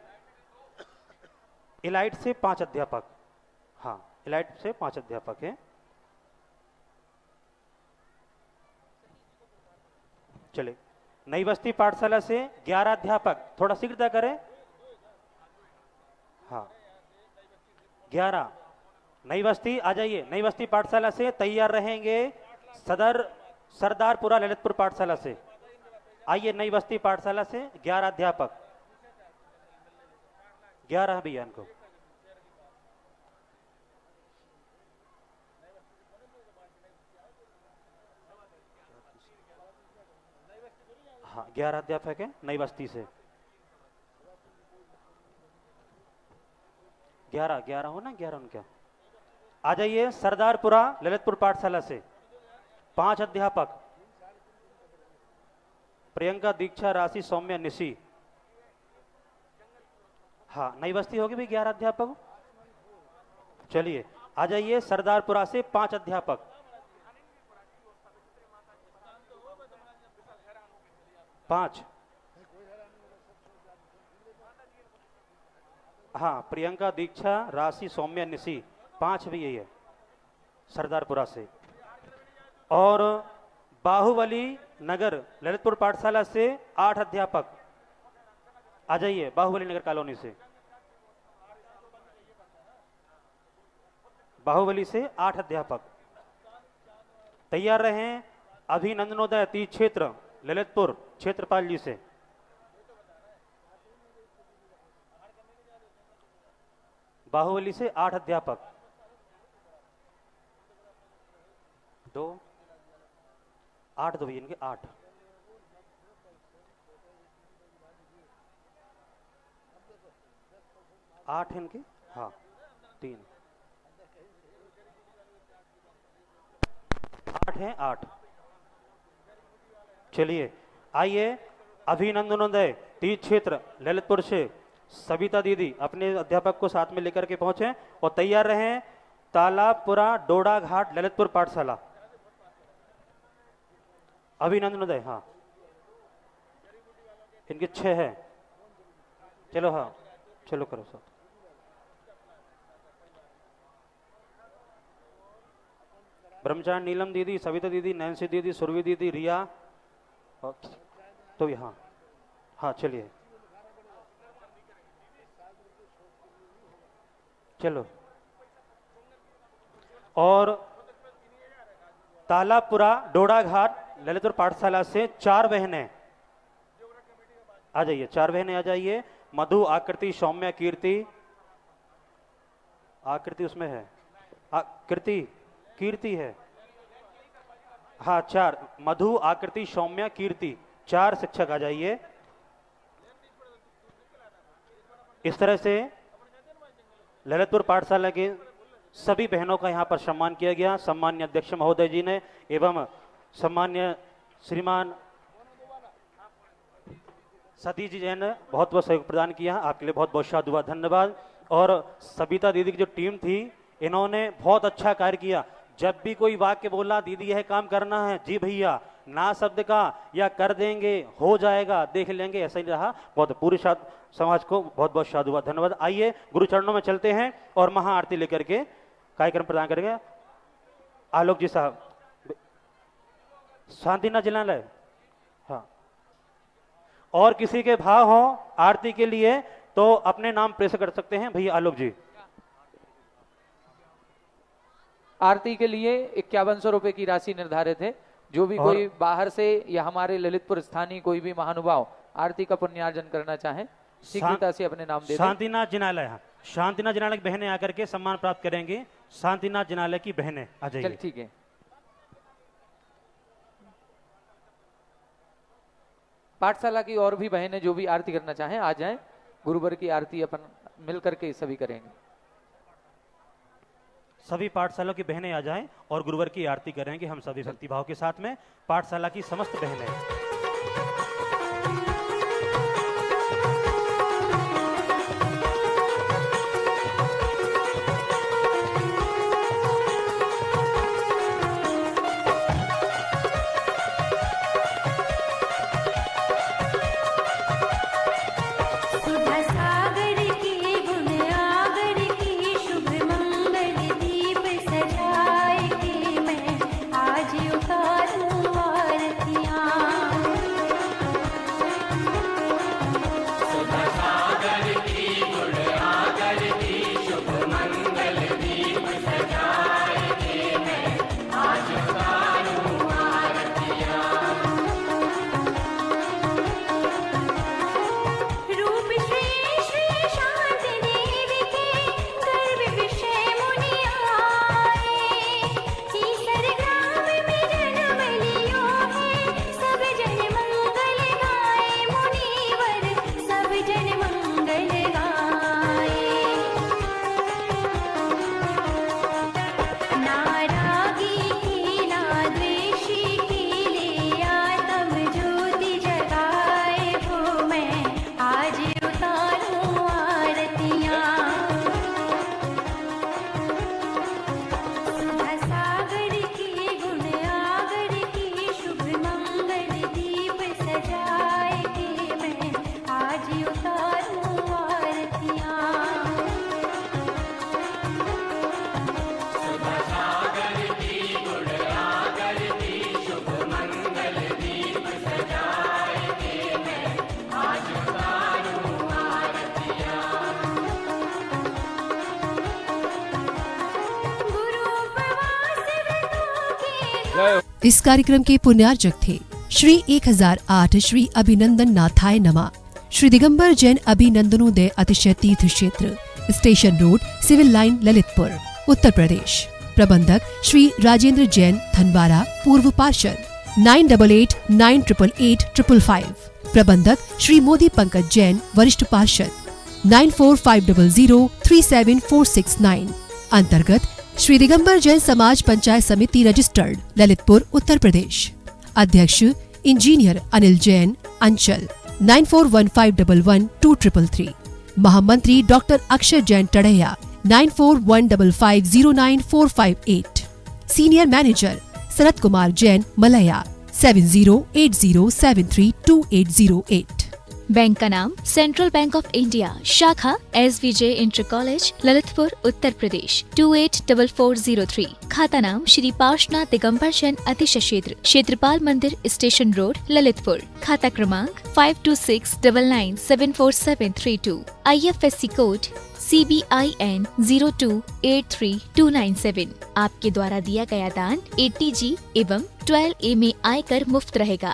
Speaker 17: इलाइट से 5 अध्यापक, हाँ इलाइट से 5 अध्यापक हैं। चले, नई बस्ती पाठशाला से 11 अध्यापक, थोड़ा शीघ्रता करें, हाँ 11। नई बस्ती आ जाइए, नई बस्ती पाठशाला से तैयार रहेंगे। सरदारपुरा ललितपुर पाठशाला से आइए, नई बस्ती पाठशाला से 11 अध्यापक, 11 भैया इनको, हाँ 11 अध्यापक है नई बस्ती से। 11 हो ना, 11 उनका। आ जाइए, सरदारपुरा ललितपुर पाठशाला से 5 अध्यापक, प्रियंका, दीक्षा, राशि, सौम्या, निशी, हाँ नई बस्ती होगी भी 11 अध्यापक। चलिए, आ जाइए, सरदारपुरा से 5 अध्यापक, पांच, हाँ प्रियंका, दीक्षा, राशि, सौम्या, निशी, 5 भी यही है सरदारपुरा से। और बाहुबली नगर ललितपुर पाठशाला से 8 अध्यापक, आ जाइए बाहुबली नगर कॉलोनी से, बाहुबली से 8 अध्यापक तैयार रहें। अभिनंदनोदय तीर्थ क्षेत्र ललितपुर क्षेत्रपाल जी से, बाहुबली से 8 अध्यापक, 2, 8 दो इनके 8, आठ इनके, हाँ 3, 8 हैं 8। चलिए, आइए, अभिनंदनोदय तीर्थ क्षेत्र ललितपुर से सविता दीदी अपने अध्यापक को साथ में लेकर के पहुंचे और तैयार रहें। तालापुरा डोडा घाट ललितपुर पाठशाला। अभिनंदनोदय, हाँ इनके 6 है। चलो हाँ चलो करो सब। ब्रह्मचारी नीलम दीदी, सविता दीदी, नैन्सी दीदी, सुरभि दीदी, रिया तो यहाँ हाँ चलिए चलो। और तालापुरा डोडा घाट ललितपुर पाठशाला से 4 बहनें आ जाइए, 4 बहनें आ जाइए। मधु, आकृति, सौम्या, कीर्ति। आकृति उसमें है, कीर्ति है, हाँ 4। मधु, आकृति, सौम्या, कीर्ति, 4 शिक्षक आ जाइए। इस तरह से ललितपुर पाठशाला के सभी बहनों का यहाँ पर सम्मान किया गया। सम्मान्य अध्यक्ष महोदय जी ने एवं सम्मान्य श्रीमान सतीश जी ने बहुत बहुत सहयोग प्रदान किया। आपके लिए बहुत बहुत साधुवाद, धन्यवाद। और सविता दीदी की जो टीम थी, इन्होंने बहुत अच्छा कार्य किया। जब भी कोई वाक्य बोला, दीदी यह काम करना है, जी भैया, ना शब्द का या कर देंगे, हो जाएगा, देख लेंगे, ऐसा ही रहा। बहुत पूरे समाज को बहुत बहुत साधुवाद, धन्यवाद। आइए गुरु चरणों में चलते हैं और महाआरती लेकर के कार्यक्रम प्रदान करेंगे। आलोक जी साहब, शांतिनाथ जिलालय, हाँ। और किसी के भाव हो आरती के लिए तो अपने नाम प्रेस कर सकते हैं। भैया आलोक जी।
Speaker 5: आरती के लिए 5100 रुपए की राशि निर्धारित है। जो भी कोई बाहर से या हमारे ललितपुर स्थानीय कोई भी महानुभाव आरती का पुण्यार्जन करना चाहे, शीघ्रता से अपने नाम दे।
Speaker 17: शांतिनाथ जिनालय, शांतिनाथ जिनालय की बहनें आकर के सम्मान प्राप्त करेंगे। शांतिनाथ जिनालय की बहनें आ जाइए।
Speaker 5: ठीक है। पाठशाला की और भी बहनें जो भी आरती करना चाहें आ जाएं। गुरुवर की आरती अपन मिल करके सभी करेंगे।
Speaker 17: सभी पाठशाला की बहनें आ जाएं और गुरुवर की आरती करेंगे हम सभी भक्ति भाव के साथ में। पाठशाला की समस्त बहनें।
Speaker 1: इस कार्यक्रम के पुण्यार्जक थे श्री 1008 श्री अभिनंदन नाथाय नमा, Shri Digambar Jain अभिनंदनोदय Atishay Tirth Kshetra, station road, civil line, Lalitpur, Uttar Pradesh. प्रबंधक श्री राजेंद्र जैन धनवारा, पूर्व पार्षद, 9889888555। प्रबंधक श्री मोदी पंकज जैन, वरिष्ठ पार्षद, 9450037469। अंतर्गत श्री दिगंबर जैन समाज पंचायत समिति रजिस्टर्ड, ललितपुर, उत्तर प्रदेश। अध्यक्ष इंजीनियर अनिल जैन, अंचल, 9415112333। महामंत्री doctor Akshay Jain Tadaiya 9415509458। Senior manager Sharad Kumar Jain Malaya 7080732808।
Speaker 2: Bank का नाम सेंट्रल बैंक ऑफ इंडिया, शाखा SVJ inter college Lalitpur Uttar Pradesh 284403। खाता नाम श्री पार्श्वनाथ दिगंबर जैन अतिशय क्षेत्र, क्षेत्रपाल मंदिर स्टेशन रोड ललितपुर। खाता क्रमांक 5269974732। IFSC code CBIN 0283297। आपके द्वारा दिया गया दान 80G एवं 12A में आयकर मुफ्त रहेगा।